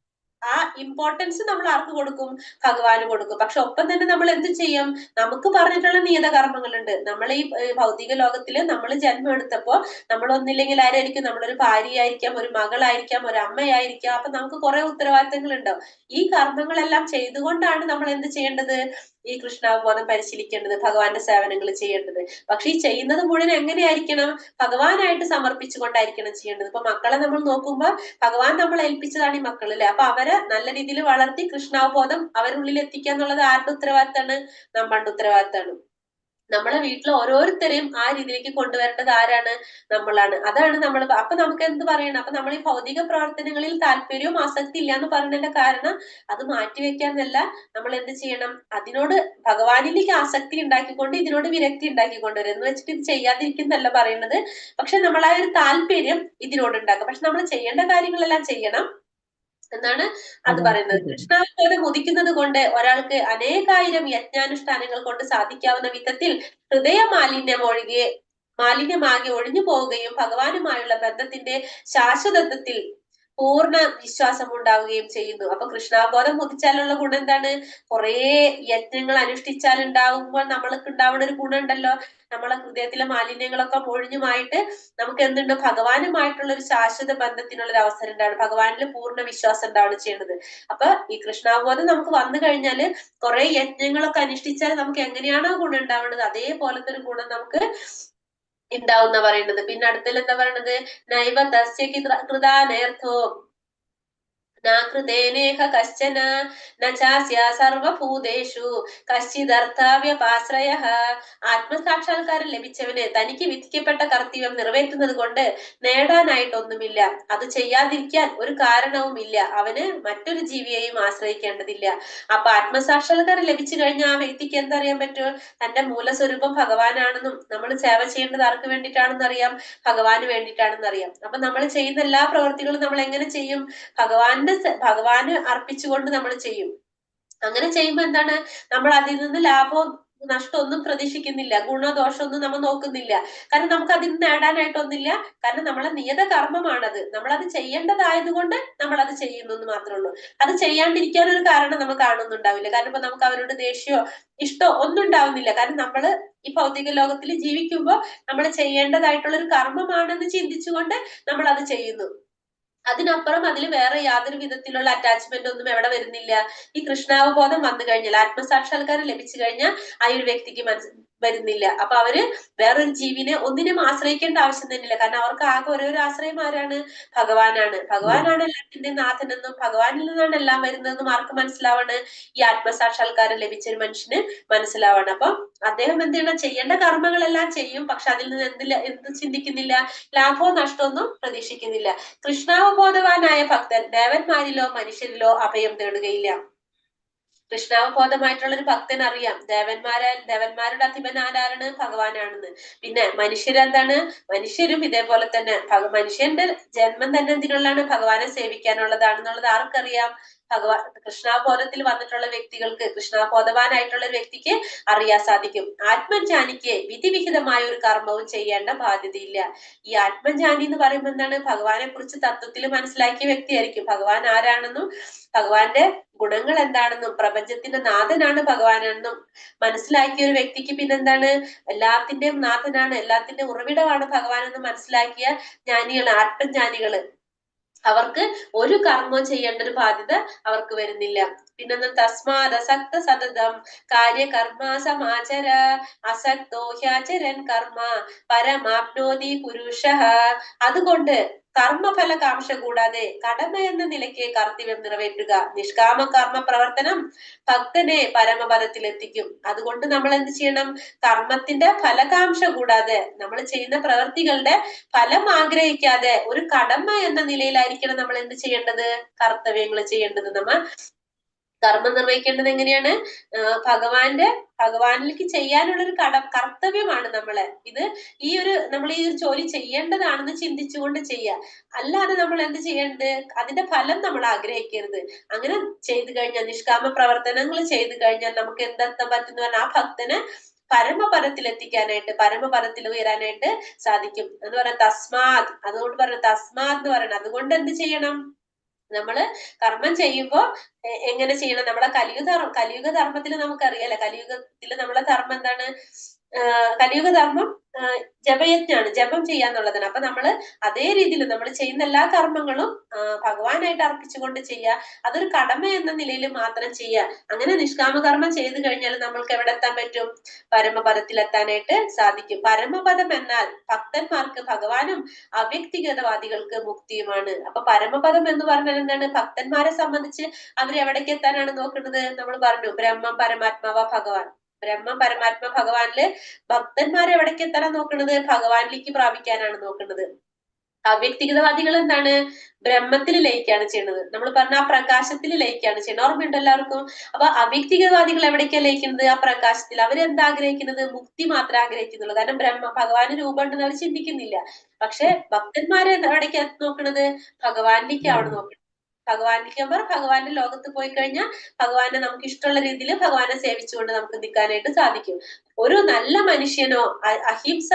ആ ഇമ്പോർട്ടൻസ് നമ്മൾ ആർക്ക് കൊടുക്കും, ഭഗവാന് കൊടുക്കും. പക്ഷെ ഒപ്പം തന്നെ നമ്മൾ എന്ത് ചെയ്യും, നമുക്ക് പറഞ്ഞിട്ടുള്ള നിയത കർമ്മങ്ങളുണ്ട്. നമ്മൾ ഈ ഭൗതിക ലോകത്തില് നമ്മൾ ജന്മം എടുത്തപ്പോ നമ്മൾ ഒന്നില്ലെങ്കിൽ ആരായിരിക്കും, നമ്മളൊരു ഭാര്യയായിരിക്കാം, ഒരു മകളായിരിക്കാം, ഒരു അമ്മയായിരിക്കാം. അപ്പൊ നമുക്ക് കുറെ ഉത്തരവാദിത്തങ്ങൾ ഉണ്ടാവും. ഈ കർമ്മങ്ങളെല്ലാം ചെയ്തുകൊണ്ടാണ് നമ്മൾ എന്ത് ചെയ്യേണ്ടത്, ഈ കൃഷ്ണാവബോധം പരിശീലിക്കേണ്ടത്, ഭഗവാന്റെ സേവനങ്ങൾ ചെയ്യേണ്ടത്. പക്ഷെ ഈ ചെയ്യുന്നത് മുഴുവൻ എങ്ങനെയായിരിക്കണം, ഭഗവാനായിട്ട് സമർപ്പിച്ചുകൊണ്ടായിരിക്കണം ചെയ്യേണ്ടത്. ഇപ്പൊ മക്കളെ നമ്മൾ നോക്കുമ്പോ ഭഗവാൻ നമ്മൾ ഏൽപ്പിച്ചതാണ് ഈ മക്കൾ, അല്ലെ? അപ്പൊ അവരെ നല്ല രീതിയിൽ വളർത്തി കൃഷ്ണാവബോധം അവരുള്ളിൽ എത്തിക്കുക എന്നുള്ളത് ആരുടെ ഉത്തരവാദിത്തമാണ്, നമ്മളുടെ ഉത്തരവാദിത്തമാണ്. നമ്മളെ വീട്ടിലെ ഓരോരുത്തരെയും ആ രീതിയിലേക്ക് കൊണ്ടുവരേണ്ടത് ആരാണ്, നമ്മളാണ്. അതാണ് നമ്മൾ. അപ്പൊ നമുക്ക് എന്ത് പറയണം, അപ്പൊ നമ്മൾ ഈ ഭൗതിക പ്രവർത്തനങ്ങളിൽ താല്പര്യവും ആസക്തി ഇല്ല എന്ന് പറഞ്ഞതിന്റെ കാരണം അത് മാറ്റിവെക്കാന്നല്ല, നമ്മൾ എന്ത് ചെയ്യണം, അതിനോട് ഭഗവാനിലേക്ക് ആസക്തി ഉണ്ടാക്കിക്കൊണ്ട് ഇതിനോട് വിരക്തി ഉണ്ടാക്കിക്കൊണ്ടുവരും. എന്ന് വെച്ചിട്ട് ഇത് ചെയ്യാതിരിക്കുന്നല്ല പറയുന്നത്. പക്ഷെ നമ്മൾ ആ ഒരു താല്പര്യം ഇതിനോട് ഉണ്ടാക്കുക. പക്ഷെ നമ്മൾ ചെയ്യേണ്ട കാര്യങ്ങളെല്ലാം ചെയ്യണം എന്നാണ് അത് പറയുന്നത്. കൃഷ്ണാവബോധം ഉദിക്കുന്നത് കൊണ്ട് ഒരാൾക്ക് അനേകായിരം യജ്ഞാനുഷ്ഠാനങ്ങൾ കൊണ്ട് സാധിക്കാവുന്ന വിധത്തിൽ ഹൃദയ മാലിന്യമാകെ ഒഴിഞ്ഞു പോവുകയും ഭഗവാനുമായുള്ള ബന്ധത്തിന്റെ ശാശ്വതത്വത്തിൽ പൂർണ്ണ വിശ്വാസം ഉണ്ടാവുകയും ചെയ്യുന്നു. അപ്പൊ കൃഷ്ണാവബോധം ഉദിച്ചാലുള്ള ഗുണം എന്താണ്, കുറെ യജ്ഞങ്ങൾ അനുഷ്ഠിച്ചാൽ ഉണ്ടാകുമ്പോൾ നമ്മൾക്ക് ഉണ്ടാവുന്ന ഒരു ഗുണം ഉണ്ടല്ലോ, നമ്മളെ ഹൃദയത്തിലെ മാലിന്യങ്ങളൊക്കെ ഒഴിഞ്ഞുമായിട്ട് നമുക്ക് എന്തുണ്ട്, ഭഗവാനുമായിട്ടുള്ള ഒരു ശാശ്വത ബന്ധത്തിനുള്ള ഒരു അവസരം ഉണ്ടാണ്, ഭഗവാനിൽ പൂർണ്ണ വിശ്വാസം ഉണ്ടാവുകയാണ് ചെയ്യുന്നത്. അപ്പൊ ഈ കൃഷ്ണാവബോധം നമുക്ക് വന്നു കഴിഞ്ഞാല് കുറെ യജ്ഞങ്ങളൊക്കെ അനുഷ്ഠിച്ചാൽ നമുക്ക് എങ്ങനെയാണോ ഗുണം ഉണ്ടാവുന്നത് അതേപോലത്തെ ഒരു ഗുണം നമുക്ക് ഉണ്ടാവുന്ന പറയുന്നത്. പിന്നെ അടുത്തൽ എന്താ പറയുന്നത്, നൈവ തസ്യ കൃതാനേർത്ഥോ നാകൃതേനേഹ കശ്ചന നചാസ്യ സർവഭൂതേഷു കശ്ചിദർത്ഥാവ്യപാശ്രയഃ. ആത്മസാക്ഷാത്കാരം ലഭിച്ചവന് തനിക്ക് വിധിക്കപ്പെട്ട കർത്തവ്യം നിറവേറ്റുന്നത് കൊണ്ട് നേടാനായിട്ടൊന്നുമില്ല, അത് ചെയ്യാതിരിക്കാൻ ഒരു കാരണവുമില്ല, അവന് മറ്റൊരു ജീവിയെയും ആശ്രയിക്കേണ്ടതില്ല. അപ്പൊ ആത്മസാക്ഷാത്കാരം ലഭിച്ചു കഴിഞ്ഞാൽ ആ വ്യക്തിക്ക് എന്തറിയാൻ പറ്റും, തന്റെ മൂലസ്വരൂപം ഭഗവാനാണെന്നും നമ്മൾ സേവ ചെയ്യേണ്ടത് ആർക്ക് വേണ്ടിയിട്ടാണെന്ന് അറിയാം, ഭഗവാന് വേണ്ടിയിട്ടാണെന്ന് അറിയാം. അപ്പൊ നമ്മൾ ചെയ്യുന്ന എല്ലാ പ്രവൃത്തികളും നമ്മൾ എങ്ങനെ ചെയ്യും, ഭഗവാന് അർപ്പിച്ചുകൊണ്ട് നമ്മൾ ചെയ്യും. അങ്ങനെ ചെയ്യുമ്പോ എന്താണ്, നമ്മൾ അതിൽ നിന്ന് ലാഭവും നഷ്ടമൊന്നും പ്രതീക്ഷിക്കുന്നില്ല, ഗുണദോഷമൊന്നും നമ്മൾ നോക്കുന്നില്ല. കാരണം നമുക്ക് അതിൽ നിന്ന് നേടാനായിട്ടൊന്നില്ല. കാരണം നമ്മളെ നിയത കർമ്മമാണത്, നമ്മളത് ചെയ്യേണ്ടതായതുകൊണ്ട് നമ്മൾ അത് ചെയ്യുന്നു എന്ന് മാത്രമേ ഉള്ളൂ. അത് ചെയ്യാണ്ടിരിക്കാൻ ഒരു കാരണം നമ്മൾ കാണുന്നുണ്ടാവില്ല. കാരണം ഇപ്പൊ നമുക്ക് അവരോട് ദേഷ്യമോ ഇഷ്ടമോ ഒന്നും ഉണ്ടാവുന്നില്ല. കാരണം നമ്മള് ഈ ഭൗതിക ലോകത്തിൽ ജീവിക്കുമ്പോൾ നമ്മൾ ചെയ്യേണ്ടതായിട്ടുള്ള ഒരു കർമ്മമാണെന്ന് ചിന്തിച്ചുകൊണ്ട് നമ്മൾ അത് ചെയ്യുന്നു. അതിനപ്പുറം അതിൽ വേറെ യാതൊരു വിധത്തിലുള്ള അറ്റാച്ച്മെന്റ് ഒന്നും എവിടെ വരുന്നില്ല. ഈ കൃഷ്ണാവബോധം വന്നു കഴിഞ്ഞാൽ, ആത്മസാക്ഷാത്കാരം ലഭിച്ചു കഴിഞ്ഞാൽ ആ ഒരു വ്യക്തിക്ക് വരുന്നില്ല. അപ്പൊ അവര് വേറൊരു ജീവിനെ ഒന്നിനും ആശ്രയിക്കേണ്ട ആവശ്യം തന്നെയില്ല. കാരണം അവർക്ക് ആകെ ഒരു ആശ്രയം ആരാണ്, ഭഗവാനാണ്. ഭഗവാനാണ് എല്ലാത്തിന്റെ നാഥനെന്നും ഭഗവാനിൽ നിന്നാണ് എല്ലാം വരുന്നതെന്നും ആർക്ക് മനസ്സിലാവാണ്, ഈ ആത്മസാക്ഷാത്കാരം ലഭിച്ച ഒരു മനുഷ്യന് മനസ്സിലാവാണ്. അപ്പൊ അദ്ദേഹം എന്ത് ചെയ്യണം, ചെയ്യേണ്ട കർമ്മങ്ങളെല്ലാം ചെയ്യും. പക്ഷെ അതിൽ നിന്ന് എന്ത് ചിന്തിക്കുന്നില്ല, ലാഭമോ നഷ്ടമൊന്നും പ്രതീക്ഷിക്കുന്നില്ല. കൃഷ്ണാവബോധവാനായ ഭക്തൻ ദേവന്മാരിലോ മനുഷ്യരിലോ അഭയം തേടുകയില്ല. കൃഷ്ണാവബോധമായിട്ടുള്ള ഒരു ഭക്തൻ അറിയാം ദേവന്മാരുടെ അധിപൻ ആരാണ്, ഭഗവാനാണെന്ന്. പിന്നെ മനുഷ്യരെന്താണ്, മനുഷ്യരും ഇതേപോലെ തന്നെ മനുഷ്യന്റെ ജന്മം തന്നെ എന്തിനുള്ളതാണ്, ഭഗവാനെ സേവിക്കാനുള്ളതാണെന്നുള്ളത് ആർക്കറിയാം, കൃഷ്ണാബോധത്തിൽ വന്നിട്ടുള്ള വ്യക്തികൾക്ക്, കൃഷ്ണാബോധവാനായിട്ടുള്ള ഒരു വ്യക്തിക്ക് അറിയാൻ സാധിക്കും. ആത്മജ്ഞാനിക്ക് വിധിവിഹിതമായ ഒരു കർമ്മവും ചെയ്യേണ്ട ബാധ്യതയില്ല. ഈ ആത്മജ്ഞാനി എന്ന് പറയുമ്പോൾ എന്താണ്, ഭഗവാനെ കുറിച്ച് തത്വത്തിൽ മനസ്സിലാക്കിയ വ്യക്തിയായിരിക്കും. ഭഗവാൻ ആരാണെന്നും ഭഗവാന്റെ ഗുണങ്ങൾ എന്താണെന്നും പ്രപഞ്ചത്തിന്റെ നാഥനാണ് ഭഗവാനെന്നും മനസ്സിലാക്കിയ ഒരു വ്യക്തിക്ക് പിന്നെന്താണ്, എല്ലാത്തിന്റെയും നാഥനാണ്, എല്ലാത്തിന്റെ ഉറവിടമാണ് ഭഗവാൻ എന്ന് മനസ്സിലാക്കിയ ജ്ഞാനികള്, ആത്മജ്ഞാനികള്, അവർക്ക് ഒരു കർമ്മം ചെയ്യേണ്ട ഒരു ബാധ്യത അവർക്ക് വരുന്നില്ല. പിന്നെ തസ്മാദസക്ത സതതം കാര്യകർമ്മ സമാചര അസക്തോ ഹ്യാചരൻ കർമ്മ പരമാപ്നോതി പുരുഷ. അതുകൊണ്ട് കർമ്മഫലകാംക്ഷ കൂടാതെ കടമ എന്ന നിലയ്ക്ക് കർത്തവ്യം നിറവേറ്റുക. നിഷ്കാമ കർമ്മ പ്രവർത്തനം ഭക്തനെ പരമപദത്തിലെത്തിക്കും. അതുകൊണ്ട് നമ്മൾ എന്ത് ചെയ്യണം? കർമ്മത്തിന്റെ ഫലകാംക്ഷ കൂടാതെ നമ്മൾ ചെയ്യുന്ന പ്രവൃത്തികളുടെ ഫലം ആഗ്രഹിക്കാതെ ഒരു കടമ എന്ന നിലയിലായിരിക്കണം നമ്മൾ എന്ത് ചെയ്യേണ്ടത്? കർത്തവ്യങ്ങൾ ചെയ്യേണ്ടത്. നമ്മൾ കർമ്മം നിർവഹിക്കേണ്ടത് എങ്ങനെയാണ്? ഭഗവാനിലേക്ക് ചെയ്യാനുള്ള ഒരു കർത്തവ്യമാണ് നമ്മള്. നമ്മൾ ഈ ഒരു ജോലി ചെയ്യേണ്ടതാണെന്ന് ചിന്തിച്ചുകൊണ്ട് ചെയ്യുക. അല്ലാതെ നമ്മൾ എന്ത് ചെയ്യേണ്ടത്? അതിന്റെ ഫലം നമ്മൾ ആഗ്രഹിക്കരുത്. അങ്ങനെ ചെയ്തു കഴിഞ്ഞാൽ, നിഷ്കാമ പ്രവർത്തനങ്ങൾ ചെയ്തു കഴിഞ്ഞാൽ നമുക്ക് എന്തെത്താൻ പറ്റുന്ന പറഞ്ഞാൽ ആ ഭക്തന് പരമപദത്തിൽ എത്തിക്കാനായിട്ട്, പരമപദത്തിൽ ഉയരാനായിട്ട് സാധിക്കും എന്ന് പറയാം. തസ്മാത്, അതുകൊണ്ട് പറഞ്ഞു തസ്മാത് എന്ന് പറയണം. അതുകൊണ്ട് എന്ത് ചെയ്യണം? നമ്മള് കർമ്മം ചെയ്യുമ്പോ എങ്ങനെ ചെയ്യണം? നമ്മളെ കലിയുഗ ധർമ്മത്തിൽ നമുക്കറിയാലോ. കലിയുഗത്തില് നമ്മളെ ധർമ്മം എന്താണ്? കലിയുഗ ധർമ്മം ജപയജ്ഞാണ്, ജപം ചെയ്യാന്നുള്ളതാണ്. അപ്പൊ നമ്മള് അതേ രീതിയിൽ നമ്മൾ ചെയ്യുന്ന എല്ലാ കർമ്മങ്ങളും ഭഗവാനായിട്ട് അർപ്പിച്ചുകൊണ്ട് ചെയ്യുക. അതൊരു കടമ എന്ന നിലയിൽ മാത്രം ചെയ്യുക. അങ്ങനെ നിഷ്കാമ കർമ്മം ചെയ്തു കഴിഞ്ഞാൽ നമ്മൾക്ക് എവിടെ എത്താൻ പറ്റും? പരമപദത്തിലെത്താനായിട്ട് സാധിക്കും. പരമപദം എന്നാൽ ഭക്തന്മാർക്ക് ഭഗവാനും അവ്യക്തിഗതവാദികൾക്ക് മുക്തിയുമാണ്. അപ്പൊ പരമപദം എന്ന് പറഞ്ഞാൽ എന്താണ്? ഭക്തന്മാരെ സംബന്ധിച്ച് അവർ എവിടേക്ക് എത്താനാണ് നോക്കുന്നത്? നമ്മൾ പറഞ്ഞു ബ്രഹ്മം പരമാത്മാവ ഭഗവാൻ. ബ്രഹ്മം പരമാത്മ ഭഗവാനില് ഭക്തന്മാരെ എവിടേക്ക് എത്താനാണ് നോക്കുന്നത്? ഭഗവാനിലേക്ക് പ്രാപിക്കാനാണ് നോക്കുന്നത്. അവ്യക്തിഗതവാദികൾ എന്താണ്? ബ്രഹ്മത്തിൽ ലയിക്കാണ് ചെയ്യുന്നത്. നമ്മൾ പറഞ്ഞ ആ പ്രകാശത്തിൽ ലയിക്കാണ് ചെയ്യുന്നത്. ഓർമ്മയുണ്ട് എല്ലാവർക്കും? അപ്പൊ അവ്യക്തിഗതവാദികൾ എവിടേക്കാണ് ലയിക്കുന്നത്? ആ പ്രകാശത്തിൽ. അവരെന്താ ആഗ്രഹിക്കുന്നത്? മുക്തി മാത്രമേ ആഗ്രഹിക്കുന്നുള്ളൂ. കാരണം ഭഗവാന് രൂപം ഉണ്ടെന്ന് അവർ ചിന്തിക്കുന്നില്ല. പക്ഷെ ഭക്തന്മാരെ എവിടേക്കാ നോക്കുന്നത്? ഭഗവാനിലേക്കാണ് നോക്കുന്നത്. ഭഗവാനിലേക്ക് ഭഗവാന്റെ ലോകത്ത് പോയി കഴിഞ്ഞാൽ ഭഗവാനെ നമുക്ക് ഇഷ്ടമുള്ള രീതിയിൽ ഭഗവാനെ സേവിച്ചുകൊണ്ട് നമുക്ക് നിൽക്കാനായിട്ട് സാധിക്കും. ഒരു നല്ല മനുഷ്യനോ അഹിംസ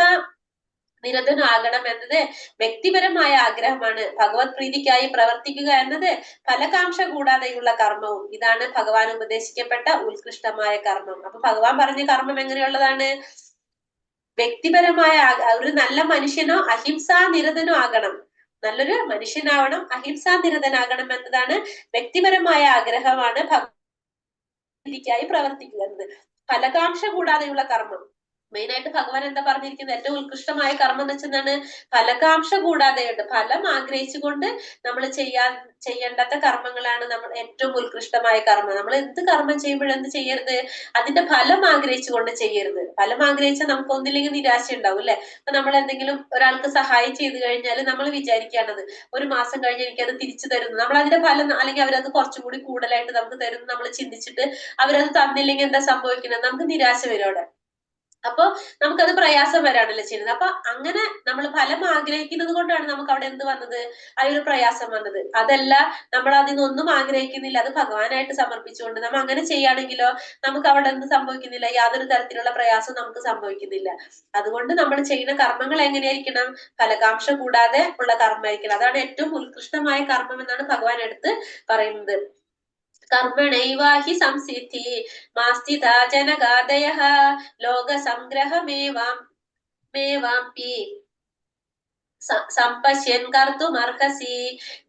നിരതനോ ആകണം എന്നത് വ്യക്തിപരമായ ആഗ്രഹമാണ്. ഭഗവത് പ്രീതിക്കായി പ്രവർത്തിക്കുക എന്നത് ഫലകാംക്ഷ കൂടാതെയുള്ള കർമ്മവും. ഇതാണ് ഭഗവാൻ ഉപദേശിക്കപ്പെട്ട ഉത്കൃഷ്ടമായ കർമ്മം. അപ്പൊ ഭഗവാൻ പറഞ്ഞ കർമ്മം എങ്ങനെയുള്ളതാണ്? വ്യക്തിപരമായ ഒരു നല്ല മനുഷ്യനോ അഹിംസാ നിരതനോ ആകണം. നല്ലൊരു മനുഷ്യനാവണം, അഹിംസാ നിരതനാകണം എന്നതാണ് വ്യക്തിപരമായ ആഗ്രഹമാണ് ഭഗവത്ക്കായി പ്രവർത്തിക്കുക എന്നത്. ഫലകാംക്ഷ കൂടാതെയുള്ള കർമ്മം. മെയിനായിട്ട് ഭഗവാൻ എന്താ പറഞ്ഞിരിക്കുന്നത്? ഏറ്റവും ഉത്കൃഷ്ടമായ കർമ്മം എന്ന് വെച്ചെന്താണ്? ഫലകാംക്ഷ കൂടാതെയുണ്ട്. ഫലം ആഗ്രഹിച്ചുകൊണ്ട് നമ്മൾ ചെയ്യേണ്ടാത്ത കർമ്മങ്ങളാണ് നമ്മൾ ഏറ്റവും ഉത്കൃഷ്ടമായ കർമ്മം. നമ്മൾ എന്ത് കർമ്മം ചെയ്യുമ്പോഴും എന്ത് ചെയ്യരുത്? അതിന്റെ ഫലം ആഗ്രഹിച്ചുകൊണ്ട് ചെയ്യരുത്. ഫലം ആഗ്രഹിച്ചാൽ നമുക്ക് ഒന്നില്ലെങ്കിൽ നിരാശ ഉണ്ടാവും അല്ലെ? അപ്പൊ നമ്മൾ എന്തെങ്കിലും ഒരാൾക്ക് സഹായം ചെയ്തു കഴിഞ്ഞാൽ നമ്മൾ വിചാരിക്കുകയാണത് ഒരു മാസം കഴിഞ്ഞ് എനിക്കത് തിരിച്ചു തരുന്നു. നമ്മൾ അതിന്റെ ഫലം അല്ലെങ്കിൽ അവരത് കുറച്ചും കൂടി കൂടുതലായിട്ട് നമുക്ക് തരുന്നു നമ്മൾ ചിന്തിച്ചിട്ട് അവരത് തന്നില്ലെങ്കിൽ എന്താ സംഭവിക്കുന്നത്? നമുക്ക് നിരാശ വരും അവിടെ. അപ്പൊ നമുക്കത് പ്രയാസം വരാണല്ലോ ചെയ്യുന്നത്. അപ്പൊ അങ്ങനെ നമ്മൾ ഫലം ആഗ്രഹിക്കുന്നത് കൊണ്ടാണ് നമുക്ക് അവിടെ എന്ത് വന്നത്? ആ ഒരു പ്രയാസം വന്നത്. അതല്ല, നമ്മൾ അതിനൊന്നും ആഗ്രഹിക്കുന്നില്ല, അത് ഭഗവാനായിട്ട് സമർപ്പിച്ചുകൊണ്ട് നമ്മൾ അങ്ങനെ ചെയ്യുകയാണെങ്കിലോ നമുക്ക് അവിടെ എന്ത് സംഭവിക്കുന്നില്ല? യാതൊരു തരത്തിലുള്ള പ്രയാസം നമുക്ക് സംഭവിക്കുന്നില്ല. അതുകൊണ്ട് നമ്മൾ ചെയ്യുന്ന കർമ്മങ്ങൾ എങ്ങനെയായിരിക്കണം? ഫലകാംക്ഷ കൂടാതെ ഉള്ള കർമ്മമായിരിക്കണം. അതാണ് ഏറ്റവും ഉത്കൃഷ്ടമായ കർമ്മം എന്നാണ് ഭഗവാൻ എടുത്ത് പറയുന്നത്. കർമ്മണൈവാഹി സംസിദ്ധി മാസ്ഥിതാ ജനകാദയഃ ലോക സംഗ്രഹമേവാംപി സമ്പശ്യൻ കർത്തുമർഹസി.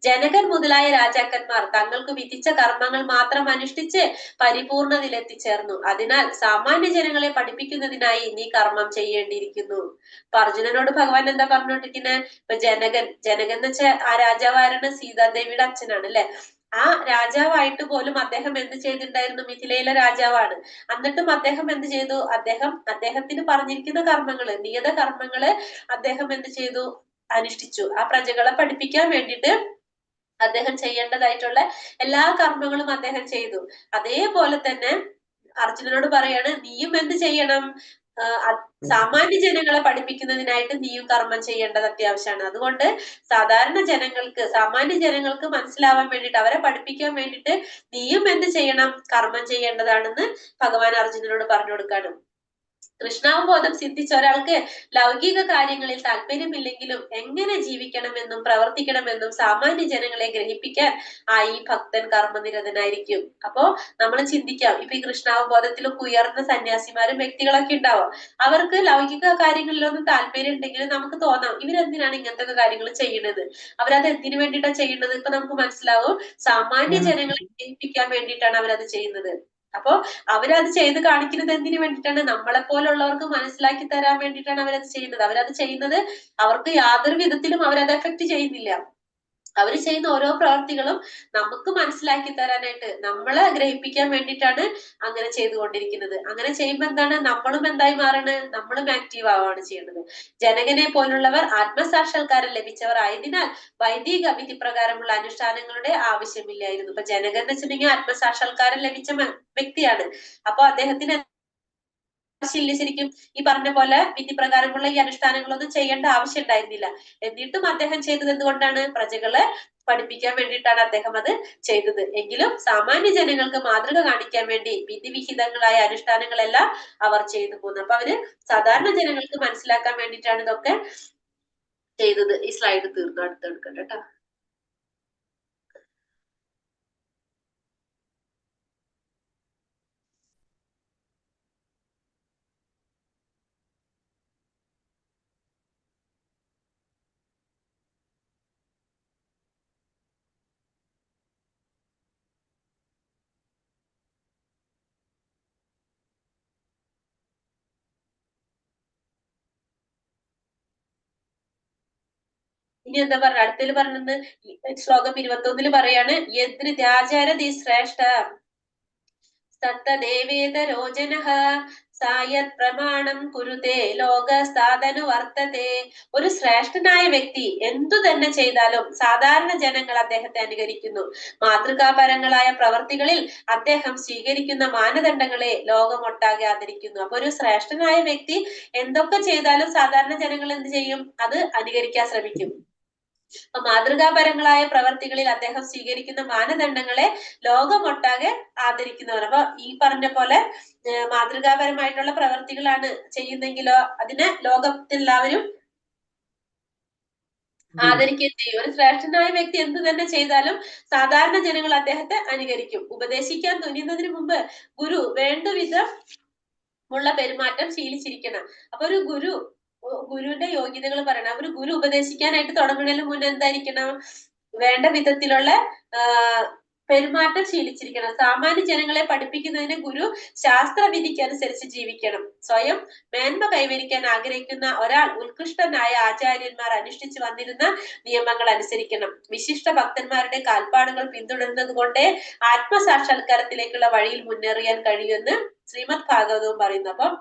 ജനകൻ മുതലായ രാജാക്കന്മാർ തങ്ങൾക്ക് വിധിച്ച കർമ്മങ്ങൾ മാത്രം അനുഷ്ഠിച്ച് പരിപൂർണതയിൽ എത്തിച്ചേർന്നു. അതിനാൽ സാമാന്യ ജനങ്ങളെ പഠിപ്പിക്കുന്നതിനായി നീ കർമ്മം ചെയ്യേണ്ടിയിരിക്കുന്നു. അപ്പൊ അർജുനനോട് ഭഗവാൻ എന്താ പറഞ്ഞുകൊണ്ടിരിക്കുന്നത്? ഇപ്പൊ ജനകൻ എന്ന് വെച്ചാൽ ആ രാജാവാരാണ്? സീതാദേവിയുടെ അച്ഛനാണ് അല്ലെ? ആ രാജാവായിട്ട് പോലും അദ്ദേഹം എന്ത് ചെയ്തിട്ടുണ്ടായിരുന്നു? മിഥിലയിലെ രാജാവാണ്. എന്നിട്ടും അദ്ദേഹം എന്ത് ചെയ്തു? അദ്ദേഹത്തിന് പറഞ്ഞിരിക്കുന്ന കർമ്മങ്ങള്, നിയത കർമ്മങ്ങള് അദ്ദേഹം എന്ത് ചെയ്തു? അനുഷ്ഠിച്ചു. ആ പ്രജകളെ പഠിപ്പിക്കാൻ വേണ്ടിയിട്ട് അദ്ദേഹം ചെയ്യേണ്ടതായിട്ടുള്ള എല്ലാ കർമ്മങ്ങളും അദ്ദേഹം ചെയ്തു. അതേപോലെ തന്നെ അർജുനനോട് പറയാണ്, നീയും എന്ത് ചെയ്യണം? സാമാന്യ ജനങ്ങളെ പഠിപ്പിക്കുന്നതിനായിട്ട് നീയും കർമ്മം ചെയ്യേണ്ടത് അത്യാവശ്യമാണ്. അതുകൊണ്ട് സാമാന്യ ജനങ്ങൾക്ക് മനസ്സിലാവാൻ വേണ്ടിയിട്ട്, അവരെ പഠിപ്പിക്കാൻ വേണ്ടിയിട്ട് നീയും എന്ത് ചെയ്യണം? കർമ്മം ചെയ്യേണ്ടതാണെന്ന് ഭഗവാൻ അർജുനനോട് പറഞ്ഞു കൊടുക്കാണ്. കൃഷ്ണാവബോധം സിദ്ധിച്ച ഒരാൾക്ക് ലൗകിക കാര്യങ്ങളിൽ താല്പര്യമില്ലെങ്കിലും എങ്ങനെ ജീവിക്കണമെന്നും പ്രവർത്തിക്കണമെന്നും സാമാന്യ ജനങ്ങളെ ഗ്രഹിപ്പിക്കാൻ ഈ ഭക്തൻ കർമ്മനിരതനായിരിക്കും. അപ്പോ നമ്മൾ ചിന്തിക്കാം, ഇപ്പൊ ഈ കൃഷ്ണാവബോധത്തിലൊക്കെ ഉയർന്ന സന്യാസിമാരും വ്യക്തികളൊക്കെ ഉണ്ടാവും. അവർക്ക് ലൗകിക കാര്യങ്ങളിലൊന്നും താല്പര്യം ഉണ്ടെങ്കിലും നമുക്ക് തോന്നാം ഇവരെന്തിനാണ് ഇങ്ങനത്തെ കാര്യങ്ങൾ ചെയ്യുന്നത്, അവരത് എന്തിനു വേണ്ടിയിട്ടാണ് ചെയ്യുന്നത്? ഇപ്പൊ നമുക്ക് മനസ്സിലാവും, സാമാന്യ ജനങ്ങളെ ഗ്രഹിപ്പിക്കാൻ വേണ്ടിയിട്ടാണ് അവരത് ചെയ്യുന്നത്. അപ്പൊ അവരത് ചെയ്ത് കാണിക്കുന്നത് എന്തിനു വേണ്ടിയിട്ടാണ്? നമ്മളെ പോലുള്ളവർക്ക് മനസ്സിലാക്കി തരാൻ വേണ്ടിയിട്ടാണ് അവരത് ചെയ്യുന്നത്. അവരത് ചെയ്യുന്നത് അവർക്ക് യാതൊരു വിധത്തിലും അവരത് എഫക്ട് ചെയ്യുന്നില്ല. അവർ ചെയ്യുന്ന ഓരോ പ്രവർത്തികളും നമുക്ക് മനസ്സിലാക്കി തരാനായിട്ട്, നമ്മളെ ഗ്രഹിപ്പിക്കാൻ വേണ്ടിയിട്ടാണ് അങ്ങനെ ചെയ്തുകൊണ്ടിരിക്കുന്നത്. അങ്ങനെ ചെയ്യുമ്പോൾ എന്താണ്? നമ്മളും എന്തായി മാറണ്? നമ്മളും ആക്റ്റീവ് ആവുകയാണ് ചെയ്യുന്നത്. ജനകനെ പോലുള്ളവർ ആത്മസാക്ഷാത്കാരം ലഭിച്ചവർ ആയതിനാൽ വൈദിക വിധി പ്രകാരമുള്ള അനുഷ്ഠാനങ്ങളുടെ ആവശ്യമില്ലായിരുന്നു. ഇപ്പൊ ജനകൻ എന്ന് വെച്ചിട്ടുണ്ടെങ്കിൽ ആത്മസാക്ഷാത്കാരം ലഭിച്ച വ്യക്തിയാണ്. അപ്പൊ അദ്ദേഹത്തിന് ആവശ്യമില്ല ശരിക്കും ഈ പറഞ്ഞ പോലെ വിധി പ്രകാരമുള്ള ഈ അനുഷ്ഠാനങ്ങളൊന്നും ചെയ്യേണ്ട ആവശ്യം ഉണ്ടായിരുന്നില്ല. എന്നിട്ടും അദ്ദേഹം ചെയ്തത് എന്തുകൊണ്ടാണ്? പ്രജകളെ പഠിപ്പിക്കാൻ വേണ്ടിയിട്ടാണ് അദ്ദേഹം അത് ചെയ്തത്. എങ്കിലും സാമാന്യ ജനങ്ങൾക്ക് മാതൃക കാണിക്കാൻ വേണ്ടി വിധിവിഹിതങ്ങളായ അനുഷ്ഠാനങ്ങളെല്ലാം അവർ ചെയ്തു പോകുന്നു. അപ്പൊ അവര് സാധാരണ ജനങ്ങൾക്ക് മനസ്സിലാക്കാൻ വേണ്ടിയിട്ടാണ് ഇതൊക്കെ ചെയ്തത്. ഈ സ്ലൈഡ് തീർന്നു, അടുത്തെടുക്കട്ടെ കേട്ടോ. ഇനി എന്താ പറഞ്ഞ അടുത്തതിൽ പറഞ്ഞത്? ശ്ലോകം 21 പറയാണ് യദ്രിതാചാരതി ശ്രേഷ്ഠ സത്തദേവേതരോജനഃ സായത് പ്രമാണം കുരുതേ ലോകസ്ഥാതനു വർത്തത്തെ. ഒരു ശ്രേഷ്ഠനായ വ്യക്തി എന്തു തന്നെ ചെയ്താലും സാധാരണ ജനങ്ങൾ അദ്ദേഹത്തെ അനുകരിക്കുന്നു. മാതൃകാപരങ്ങളായ പ്രവർത്തികളിൽ അദ്ദേഹം സ്വീകരിക്കുന്ന മാനദണ്ഡങ്ങളെ ലോകമൊട്ടാകെ ആദരിക്കുന്നു. അപ്പൊ ഒരു ശ്രേഷ്ഠനായ വ്യക്തി എന്തൊക്കെ ചെയ്താലും സാധാരണ ജനങ്ങൾ എന്ത് ചെയ്യും? അത് അനുകരിക്കാൻ ശ്രമിക്കും. അപ്പൊ മാതൃകാപരങ്ങളായ പ്രവർത്തികളിൽ അദ്ദേഹം സ്വീകരിക്കുന്ന മാനദണ്ഡങ്ങളെ ലോകമൊട്ടാകെ ആദരിക്കുന്നവർ. അപ്പൊ ഈ പറഞ്ഞ പോലെ മാതൃകാപരമായിട്ടുള്ള പ്രവർത്തികളാണ് ചെയ്യുന്നെങ്കിലോ അതിനെ ലോകത്തെല്ലാവരും ആദരിക്കുകയും ചെയ്യും. ഒരു ശ്രേഷ്ഠനായ വ്യക്തി എന്ത് തന്നെ ചെയ്താലും സാധാരണ ജനങ്ങൾ അദ്ദേഹത്തെ അനുകരിക്കും. ഉപദേശിക്കാൻ തുനിയുന്നതിന് മുമ്പ് ഗുരു വേണ്ടവിധം ഉള്ള പെരുമാറ്റം ശീലിച്ചിരിക്കണം. അപ്പൊ ഒരു ഗുരുവിന്റെ യോഗ്യതകൾ പറയണം. ഒരു ഗുരു ഉപദേശിക്കാനായിട്ട് തുടങ്ങുന്നതിന് മുന്നേ എന്തായിരിക്കണം? വേണ്ട വിധത്തിലുള്ള പെരുമാറ്റം ശീലിച്ചിരിക്കണം. സാമാന്യ ജനങ്ങളെ പഠിപ്പിക്കുന്നതിന് ഗുരു ശാസ്ത്രവിധിക്ക് അനുസരിച്ച് ജീവിക്കണം. സ്വയം മേന്മ കൈവരിക്കാൻ ആഗ്രഹിക്കുന്ന ഒരാൾ ഉത്കൃഷ്ടനായ ആചാര്യന്മാർ അനുഷ്ഠിച്ചു വന്നിരുന്ന നിയമങ്ങൾ അനുസരിക്കണം. വിശിഷ്ട ഭക്തന്മാരുടെ കാൽപ്പാടുകൾ പിന്തുടരുന്നത് കൊണ്ടേ ആത്മസാക്ഷാത്കാരത്തിലേക്കുള്ള വഴിയിൽ മുന്നേറിയാൻ കഴിയുമെന്ന് ശ്രീമദ് ഭാഗവതവും പറയുന്നു. അപ്പം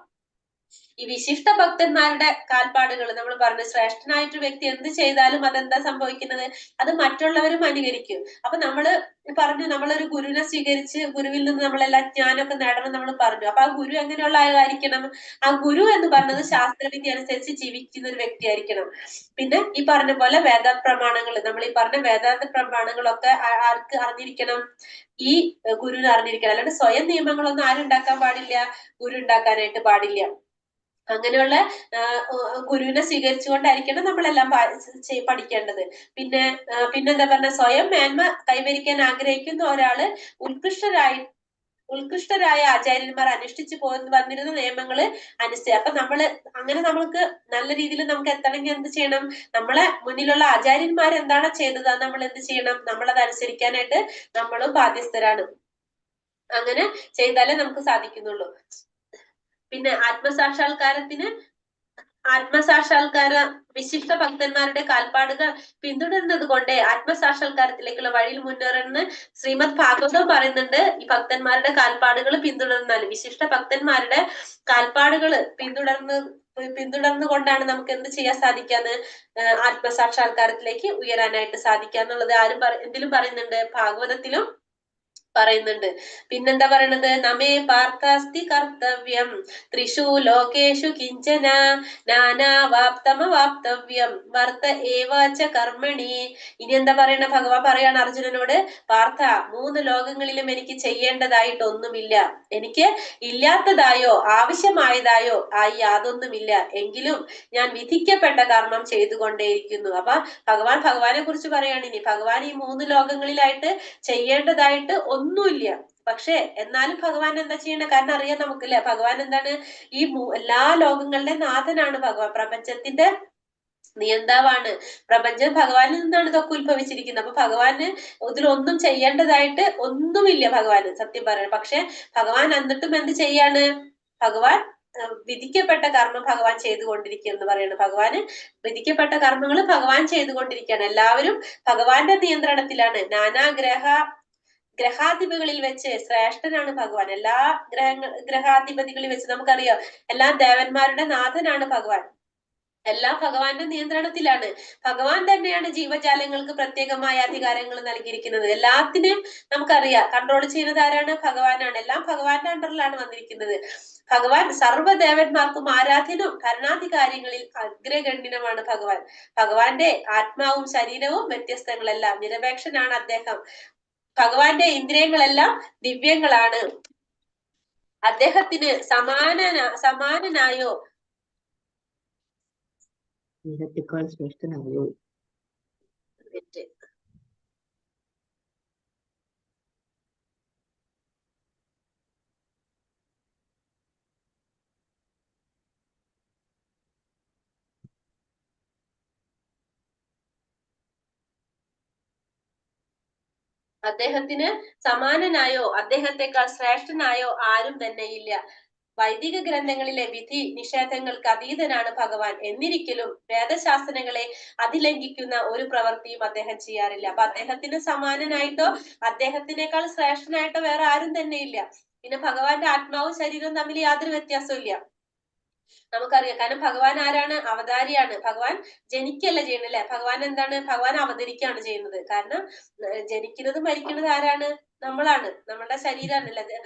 ഈ വിശിഷ്ട ഭക്തന്മാരുടെ കാൽപ്പാടുകൾ നമ്മൾ പറഞ്ഞു, ശ്രേഷ്ഠനായിട്ട് വ്യക്തി എന്ത് ചെയ്താലും അതെന്താ സംഭവിക്കുന്നത്? അത് മറ്റുള്ളവരും അനുകരിക്കും. അപ്പൊ നമ്മള് പറഞ്ഞു, നമ്മളൊരു ഗുരുവിനെ സ്വീകരിച്ച് ഗുരുവിൽ നിന്ന് നമ്മളെല്ലാം ജ്ഞാനമൊക്കെ നേടണം നമ്മൾ പറഞ്ഞു. അപ്പൊ ആ ഗുരു എങ്ങനെയുള്ള ആളായിരിക്കണം? ആ ഗുരു എന്ന് പറഞ്ഞത് ശാസ്ത്രവിധി അനുസരിച്ച് ജീവിക്കുന്ന ഒരു വ്യക്തി ആയിരിക്കണം. പിന്നെ ഈ പറഞ്ഞ പോലെ വേദപ്രമാണങ്ങൾ, നമ്മൾ ഈ പറഞ്ഞ വേദാന്ത പ്രമാണങ്ങളൊക്കെ ആർക്ക് അറിഞ്ഞിരിക്കണം? ഈ ഗുരുവിന് അറിഞ്ഞിരിക്കണം. അല്ലാണ്ട് സ്വയം നിയമങ്ങളൊന്നും ആരുണ്ടാക്കാൻ പാടില്ല? ഗുരു ഉണ്ടാക്കാനായിട്ട് പാടില്ല. അങ്ങനെയുള്ള ഗുരുവിനെ സ്വീകരിച്ചുകൊണ്ടായിരിക്കണം നമ്മളെല്ലാം പഠിക്കേണ്ടത്. പിന്നെന്താ പറഞ്ഞ, സ്വയം മേന്മ കൈവരിക്കാൻ ആഗ്രഹിക്കുന്ന ഒരാള് ഉത്കൃഷ്ടരായ ആചാര്യന്മാർ അനുഷ്ഠിച്ചു വന്നിരുന്ന നിയമങ്ങള് അനുസരിച്ച്. അപ്പൊ നമ്മൾക്ക് നല്ല രീതിയിൽ നമുക്ക് എത്തണമെങ്കിൽ എന്ത് ചെയ്യണം? നമ്മളെ മുന്നിലുള്ള ആചാര്യന്മാർ എന്താണോ ചെയ്തത് നമ്മൾ എന്ത് ചെയ്യണം? നമ്മളത് അനുസരിക്കാനായിട്ട് നമ്മളും ബാധ്യസ്ഥരാണ്. അങ്ങനെ ചെയ്താലേ നമുക്ക് സാധിക്കുന്നുള്ളൂ. പിന്നെ ആത്മസാക്ഷാത്കാര വിശിഷ്ട ഭക്തന്മാരുടെ കാൽപ്പാടുകൾ പിന്തുടരുന്നത് കൊണ്ട് ആത്മസാക്ഷാത്കാരത്തിലേക്കുള്ള വഴിയിൽ മുന്നേറുന്ന ശ്രീമദ് ഭാഗവതം പറയുന്നുണ്ട്. ഈ ഭക്തന്മാരുടെ കാൽപ്പാടുകൾ പിന്തുടർന്നാൽ, വിശിഷ്ട ഭക്തന്മാരുടെ കാൽപ്പാടുകൾ പിന്തുടർന്നുകൊണ്ടാണ് നമുക്ക് എന്ത് ചെയ്യാൻ സാധിക്കാന്ന്? ആത്മസാക്ഷാത്കാരത്തിലേക്ക് ഉയരാനായിട്ട് സാധിക്കാന്നുള്ളത് എന്തിലും പറയുന്നുണ്ട്? ഭാഗവതത്തിലും പറയുന്നുണ്ട്. പിന്നെന്താ പറയണത്? നമേ പാർത്ഥാസ്തി കർത്തവ്യം ത്രിഷു ലോകേഷു കിഞ്ചന നാനാവാപ്തമവാപ്തവ്യം വർത്ത ഏവാച കർമ്മണി. ഇനി എന്താ പറയണ? ഭഗവാൻ പറയാണ് അർജുനനോട്, പാർത്ഥ, 3 ലോകങ്ങളിലും എനിക്ക് ചെയ്യേണ്ടതായിട്ടൊന്നുമില്ല. എനിക്ക് ഇല്ലാത്തതായോ ആവശ്യമായതായോ ആയി യാതൊന്നുമില്ല. എങ്കിലും ഞാൻ വിധിക്കപ്പെട്ട കർമ്മം ചെയ്തുകൊണ്ടേയിരിക്കുന്നു. അപ്പൊ ഭഗവാനെ കുറിച്ച് പറയാണ്. ഇനി ഭഗവാൻ ഈ 3 ലോകങ്ങളിലായിട്ട് ചെയ്യേണ്ടതായിട്ട് ഒന്നുമില്ല. പക്ഷെ എന്നാലും ഭഗവാൻ എന്താ ചെയ്യണേ? കാരണം അറിയാം നമുക്കല്ലേ ഭഗവാൻ എന്താണ്? ഈ എല്ലാ ലോകങ്ങളുടെ നാഥനാണ് ഭഗവാൻ. പ്രപഞ്ചത്തിന്റെ നിയന്താവാണ്. പ്രപഞ്ചം ഭഗവാനിൽ നിന്നാണ് ഇതൊക്കെ ഉത്ഭവിച്ചിരിക്കുന്നത്. അപ്പൊ ഭഗവാന് ഇതിലൊന്നും ചെയ്യേണ്ടതായിട്ട് ഒന്നുമില്ല ഭഗവാന്, സത്യം പറയാൻ. പക്ഷെ ഭഗവാൻ എന്നിട്ടും എന്ത് ചെയ്യാണ്? ഭഗവാൻ വിധിക്കപ്പെട്ട കർമ്മം ഭഗവാൻ ചെയ്തുകൊണ്ടിരിക്കുക എന്ന് പറയുന്നത്. ഭഗവാന് വിധിക്കപ്പെട്ട കർമ്മങ്ങൾ ഭഗവാൻ ചെയ്തുകൊണ്ടിരിക്കുകയാണ്. എല്ലാവരും ഭഗവാന്റെ നിയന്ത്രണത്തിലാണ്. ഗ്രഹാധിപകളിൽ വെച്ച് ശ്രേഷ്ഠനാണ് ഭഗവാൻ. എല്ലാ ഗ്രഹാധിപതികളിൽ വെച്ച് നമുക്കറിയാം, എല്ലാ ദേവന്മാരുടെ നാഥനാണ് ഭഗവാൻ. എല്ലാം ഭഗവാന്റെ നിയന്ത്രണത്തിലാണ്. ഭഗവാൻ തന്നെയാണ് ജീവജാലങ്ങൾക്ക് പ്രത്യേകമായ അധികാരങ്ങൾ നൽകിയിരിക്കുന്നത്. എല്ലാത്തിനെയും നമുക്കറിയാം കൺട്രോൾ ചെയ്യുന്നത് ആരാണ്? ഭഗവാനാണ്. എല്ലാം ഭഗവാന്റെ അണ്ടറിലാണ് വന്നിരിക്കുന്നത്. ഭഗവാൻ സർവ്വദേവന്മാർക്കും ആരാധ്യനും ഭരണാധികാരികളിൽ അഗ്രഗണ്യനുമാണ് ഭഗവാൻ. ഭഗവാന്റെ ആത്മാവും ശരീരവും വ്യത്യസ്തങ്ങളല്ല, നിരപേക്ഷനാണ് അദ്ദേഹം. ഭഗവാന്റെ ഇന്ദ്രിയങ്ങളെല്ലാം ദിവ്യങ്ങളാണ്. അദ്ദേഹത്തിന് സമാനനായോ ദേഹത്തേക്കാൾ ശ്രേഷ്ഠനായോ? അദ്ദേഹത്തിന് സമാനനായോ അദ്ദേഹത്തെക്കാൾ ശ്രേഷ്ഠനായോ ആരും തന്നെയില്ല. വൈദിക ഗ്രന്ഥങ്ങളിലെ വിധി നിഷേധങ്ങൾക്ക് അതീതനാണ് ഭഗവാൻ. എന്നിരിക്കലും വേദശാസനങ്ങളെ അതിലംഘിക്കുന്ന ഒരു പ്രവൃത്തിയും അദ്ദേഹം ചെയ്യാറില്ല. അപ്പൊ അദ്ദേഹത്തിന് സമാനനായിട്ടോ അദ്ദേഹത്തിനേക്കാൾ ശ്രേഷ്ഠനായിട്ടോ വേറെ ആരും തന്നെ ഇല്ല. പിന്നെ ഭഗവാന്റെ ആത്മാവും ശരീരവും തമ്മിൽ യാതൊരു വ്യത്യാസവും ഇല്ല. നമുക്കറിയാം. കാരണം ഭഗവാൻ ആരാണ്? അവതാരിയാണ്. ഭഗവാൻ ജനിക്കല്ല ചെയ്യുന്നത്, അല്ലെ? ഭഗവാൻ എന്താണ്? ഭഗവാൻ അവതരിക്കുകയാണ് ചെയ്യുന്നത്. കാരണം ജനിക്കുന്നത് മരിക്കുന്നത് ആരാണ്? നമ്മളാണ്. നമ്മളുടെ ശരീരമാണ്.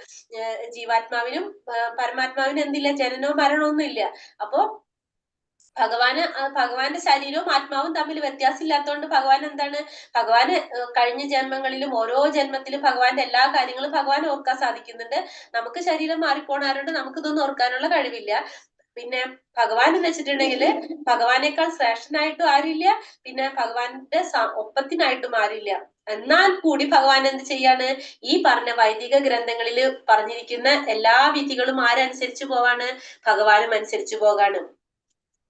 ജീവാത്മാവിനും പരമാത്മാവിനും എന്തില്ല? ജനനവും മരണമൊന്നും ഇല്ല. അപ്പോ ഭഗവാന്റെ ശരീരവും ആത്മാവും തമ്മിൽ വ്യത്യാസം ഇല്ലാത്തതുകൊണ്ട് ഭഗവാൻ എന്താണ്? ഭഗവാന് കഴിഞ്ഞ ജന്മങ്ങളിലും ഓരോ ജന്മത്തിലും ഭഗവാന്റെ എല്ലാ കാര്യങ്ങളും ഭഗവാൻ ഓർക്കാൻ സാധിക്കുന്നുണ്ട്. നമുക്ക് ശരീരം മാറിപ്പോണാറുണ്ട്, നമുക്ക് ഇതൊന്നും ഓർക്കാനുള്ള കഴിവില്ല. പിന്നെ ഭഗവാൻ എന്ന് വെച്ചിട്ടുണ്ടെങ്കിൽ ഭഗവാനേക്കാൾ ശ്രേഷ്ഠനായിട്ടും ആരില്ല, പിന്നെ ഭഗവാന്റെ ഒപ്പത്തിനായിട്ടും ആരില്ല. എന്നാൽ കൂടി ഭഗവാൻ എന്ത് ചെയ്യാണ്? ഈ പറഞ്ഞ വൈദിക ഗ്രന്ഥങ്ങളിൽ പറഞ്ഞിരിക്കുന്ന എല്ലാ വിധികളും ആരനുസരിച്ച് പോവാണ്? ഭഗവാനും അനുസരിച്ച് പോകാണ്.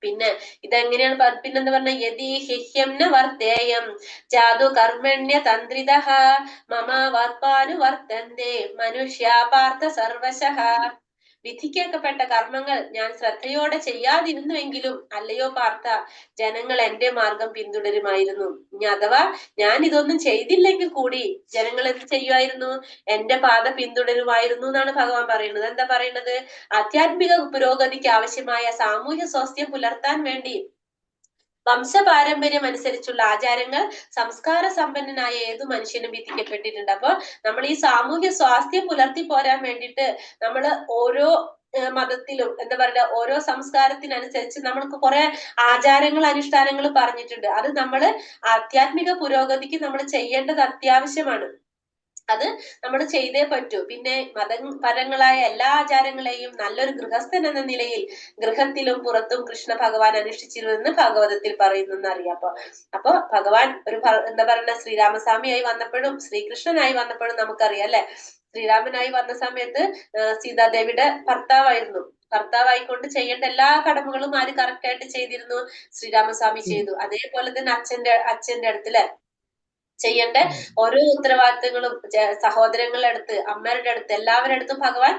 പിന്നെ ഇതെങ്ങനെയാണ്? പിന്നെന്താ പറഞ്ഞ? യദി ഹിഹ്യം ന വർത്തേയം ജാതു കർമ്മണ്യ തന്ത്രിത മമ വാത്മാനു വർത്തന്തേ മനുഷ്യാ പാർത്ഥ സർവശഃ. വിധിക്കപ്പെട്ട കർമ്മങ്ങൾ ഞാൻ ശ്രദ്ധയോടെ ചെയ്യാതിരുന്നുവെങ്കിലും അല്ലയോ പാർത്ഥ, ജനങ്ങൾ എന്റെ മാർഗം പിന്തുടരുമായിരുന്നു. ഇനി അഥവാ ഞാൻ ഇതൊന്നും ചെയ്തില്ലെങ്കിൽ കൂടി ജനങ്ങൾ എന്ത് ചെയ്യുമായിരുന്നു? എന്റെ പാത പിന്തുടരുമായിരുന്നു എന്നാണ് ഭഗവാൻ പറയുന്നത്. എന്താ പറയുന്നത്? ആധ്യാത്മിക പുരോഗതിക്ക് ആവശ്യമായ സാമൂഹ്യ സ്വാസ്ഥ്യം പുലർത്താൻ വേണ്ടി വംശപാരമ്പര്യം അനുസരിച്ചുള്ള ആചാരങ്ങൾ സംസ്കാര സമ്പന്നനായ ഏതു മനുഷ്യനും വിധിക്കപ്പെട്ടിട്ടുണ്ട്. അപ്പൊ നമ്മൾ ഈ സാമൂഹ്യ സ്വാസ്ഥ്യം പുലർത്തി പോരാൻ വേണ്ടിയിട്ട് നമ്മൾ ഓരോ മതത്തിലും എന്താ പറയുക, ഓരോ സംസ്കാരത്തിനനുസരിച്ച് നമ്മൾക്ക് കുറെ ആചാരങ്ങൾ അനുഷ്ഠാനങ്ങൾ പറഞ്ഞിട്ടുണ്ട്. അത് നമ്മൾ ആധ്യാത്മിക പുരോഗതിക്ക് നമ്മൾ ചെയ്യേണ്ടത് അത്യാവശ്യമാണ്. അത് നമ്മൾ ചെയ്തേ പറ്റൂ. പിന്നെ മതപരങ്ങളായ എല്ലാ ആചാരങ്ങളെയും നല്ലൊരു ഗൃഹസ്ഥൻ എന്ന നിലയിൽ ഗൃഹത്തിലും പുറത്തും കൃഷ്ണ ഭഗവാൻ അനുഷ്ഠിച്ചിരുന്നെന്ന് ഭാഗവതത്തിൽ പറയുന്നെന്ന് അറിയാം. അപ്പൊ ഭഗവാൻ ഒരു എന്താ പറയുക, ശ്രീരാമസ്വാമിയായി വന്നപ്പോഴും ശ്രീകൃഷ്ണനായി വന്നപ്പോഴും നമുക്കറിയാം, അല്ലെ? ശ്രീരാമനായി വന്ന സമയത്ത് സീതാദേവിയുടെ ഭർത്താവായിരുന്നു. ഭർത്താവായിക്കൊണ്ട് ചെയ്യേണ്ട എല്ലാ കടമകളും ആര് കറക്റ്റ് ആയിട്ട് ചെയ്തിരുന്നു? ശ്രീരാമസ്വാമി ചെയ്തു. അതേപോലെ തന്നെ അച്ഛന്റെ അടുത്ത് ചെയ്യേണ്ട ഓരോ ഉത്തരവാദിത്തങ്ങളും സഹോദരങ്ങളുടെ അടുത്ത്, അമ്മയുടെ അടുത്ത്, എല്ലാവരുടെ അടുത്തും ഭഗവാൻ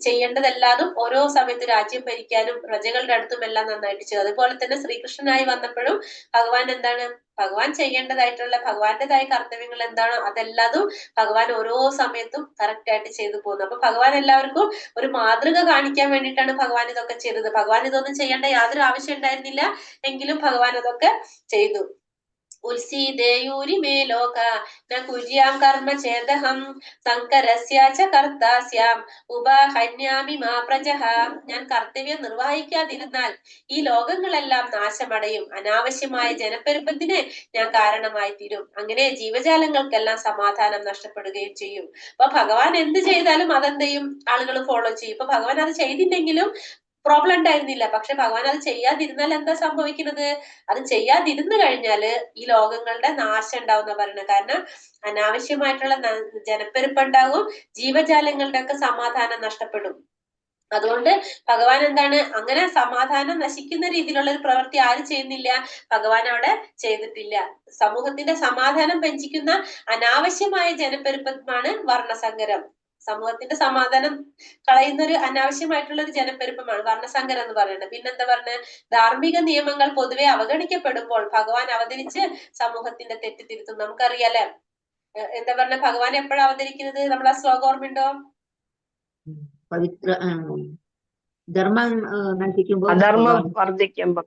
ചെയ്യേണ്ടതെല്ലാതും ഓരോ സമയത്ത് രാജ്യം ഭരിക്കാനും പ്രജകളുടെ അടുത്തും എല്ലാം നന്നായിട്ട് ചെയ്തു. അതുപോലെ തന്നെ ശ്രീകൃഷ്ണനായി വന്നപ്പോഴും ഭഗവാൻ എന്താണ്? ഭഗവാൻ ചെയ്യേണ്ടതായിട്ടുള്ള ഭഗവാന്റേതായ കർത്തവ്യങ്ങൾ എന്താണോ അതെല്ലാതും ഭഗവാൻ ഓരോ സമയത്തും കറക്റ്റ് ആയിട്ട് ചെയ്തു പോകുന്നു. അപ്പൊ ഭഗവാൻ എല്ലാവർക്കും ഒരു മാതൃക കാണിക്കാൻ വേണ്ടിയിട്ടാണ് ഭഗവാൻ ഇതൊക്കെ ചെയ്തത്. ഭഗവാൻ ഇതൊന്നും ചെയ്യേണ്ട യാതൊരു ആവശ്യം ഉണ്ടായിരുന്നില്ല, എങ്കിലും ഭഗവാൻ അതൊക്കെ ചെയ്തു. ഉത്സീദേയൂരി മേ ലോക ന കുര്യാം കർമ്മ ചേദഹം സങ്കരസ്യാച കർത്താസ്യാം ഉപാഹന്യാമി മാ പ്രജഃ. ഞാൻ കർത്തവ്യം നിർവഹിക്കാതിരുന്നാൽ ഈ ലോകങ്ങളെല്ലാം നാശമടയും, അനാവശ്യമായ ജനപ്പെരുപ്പത്തിന് ഞാൻ കാരണമായി തീരും. അങ്ങനെ ജീവജാലങ്ങൾക്കെല്ലാം സമാധാനം നഷ്ടപ്പെടുകയും ചെയ്യും. അപ്പൊ ഭഗവാൻ എന്ത് ചെയ്താലും അതെന്ത് ചെയ്യും? ആളുകൾ ഫോളോ ചെയ്യും. ഇപ്പൊ ഭഗവാൻ അത് ചെയ്തില്ലെങ്കിലും പ്രോബ്ലം ഉണ്ടായിരുന്നില്ല. പക്ഷെ ഭഗവാൻ അത് ചെയ്യാതിരുന്നാൽ എന്താ സംഭവിക്കുന്നത്? അത് ചെയ്യാതിരുന്നു കഴിഞ്ഞാല് ഈ ലോകങ്ങളുടെ നാശം ഉണ്ടാവുന്ന പറയുന്നത്. കാരണം അനാവശ്യമായിട്ടുള്ള ജനപ്പെരുപ്പം ഉണ്ടാകും, ജീവജാലങ്ങളുടെ ഒക്കെ സമാധാനം നഷ്ടപ്പെടും. അതുകൊണ്ട് ഭഗവാൻ എന്താണ് അങ്ങനെ സമാധാനം നശിക്കുന്ന രീതിയിലുള്ള ഒരു പ്രവൃത്തി ആര് ചെയ്യുന്നില്ല? ഭഗവാൻ അവിടെ ചെയ്തിട്ടില്ല. സമൂഹത്തിന്റെ സമാധാനം വഞ്ചിക്കുന്ന അനാവശ്യമായ ജനപ്പെരുപ്പമാണ് വർണ്ണസങ്കരം. സമൂഹത്തിന്റെ സമാധാനം കളയുന്ന ഒരു അനാവശ്യമായിട്ടുള്ള ഒരു ജനപ്പെരുപ്പമാണ് വർണ്ണസങ്കരം എന്ന് പറയുന്നത്. പിന്നെന്താ പറഞ്ഞത്? ധാർമ്മിക നിയമങ്ങൾ പൊതുവെ അവഗണിക്കപ്പെടുമ്പോൾ ഭഗവാൻ അവതരിച്ച് സമൂഹത്തിന്റെ തെറ്റ് തിരുത്തും. നമുക്കറിയാലേ എന്താ പറഞ്ഞ ഭഗവാൻ എപ്പോഴാണ് അവതരിക്കുന്നത്? നമ്മൾ ആ ശ്ലോകം ഓർമ്മയുണ്ടോ? പവിത്ര ധർമ്മം നശിക്കുമ്പോൾ അധർമ്മം ഭഗവാൻ വർദ്ധിക്കുമ്പോ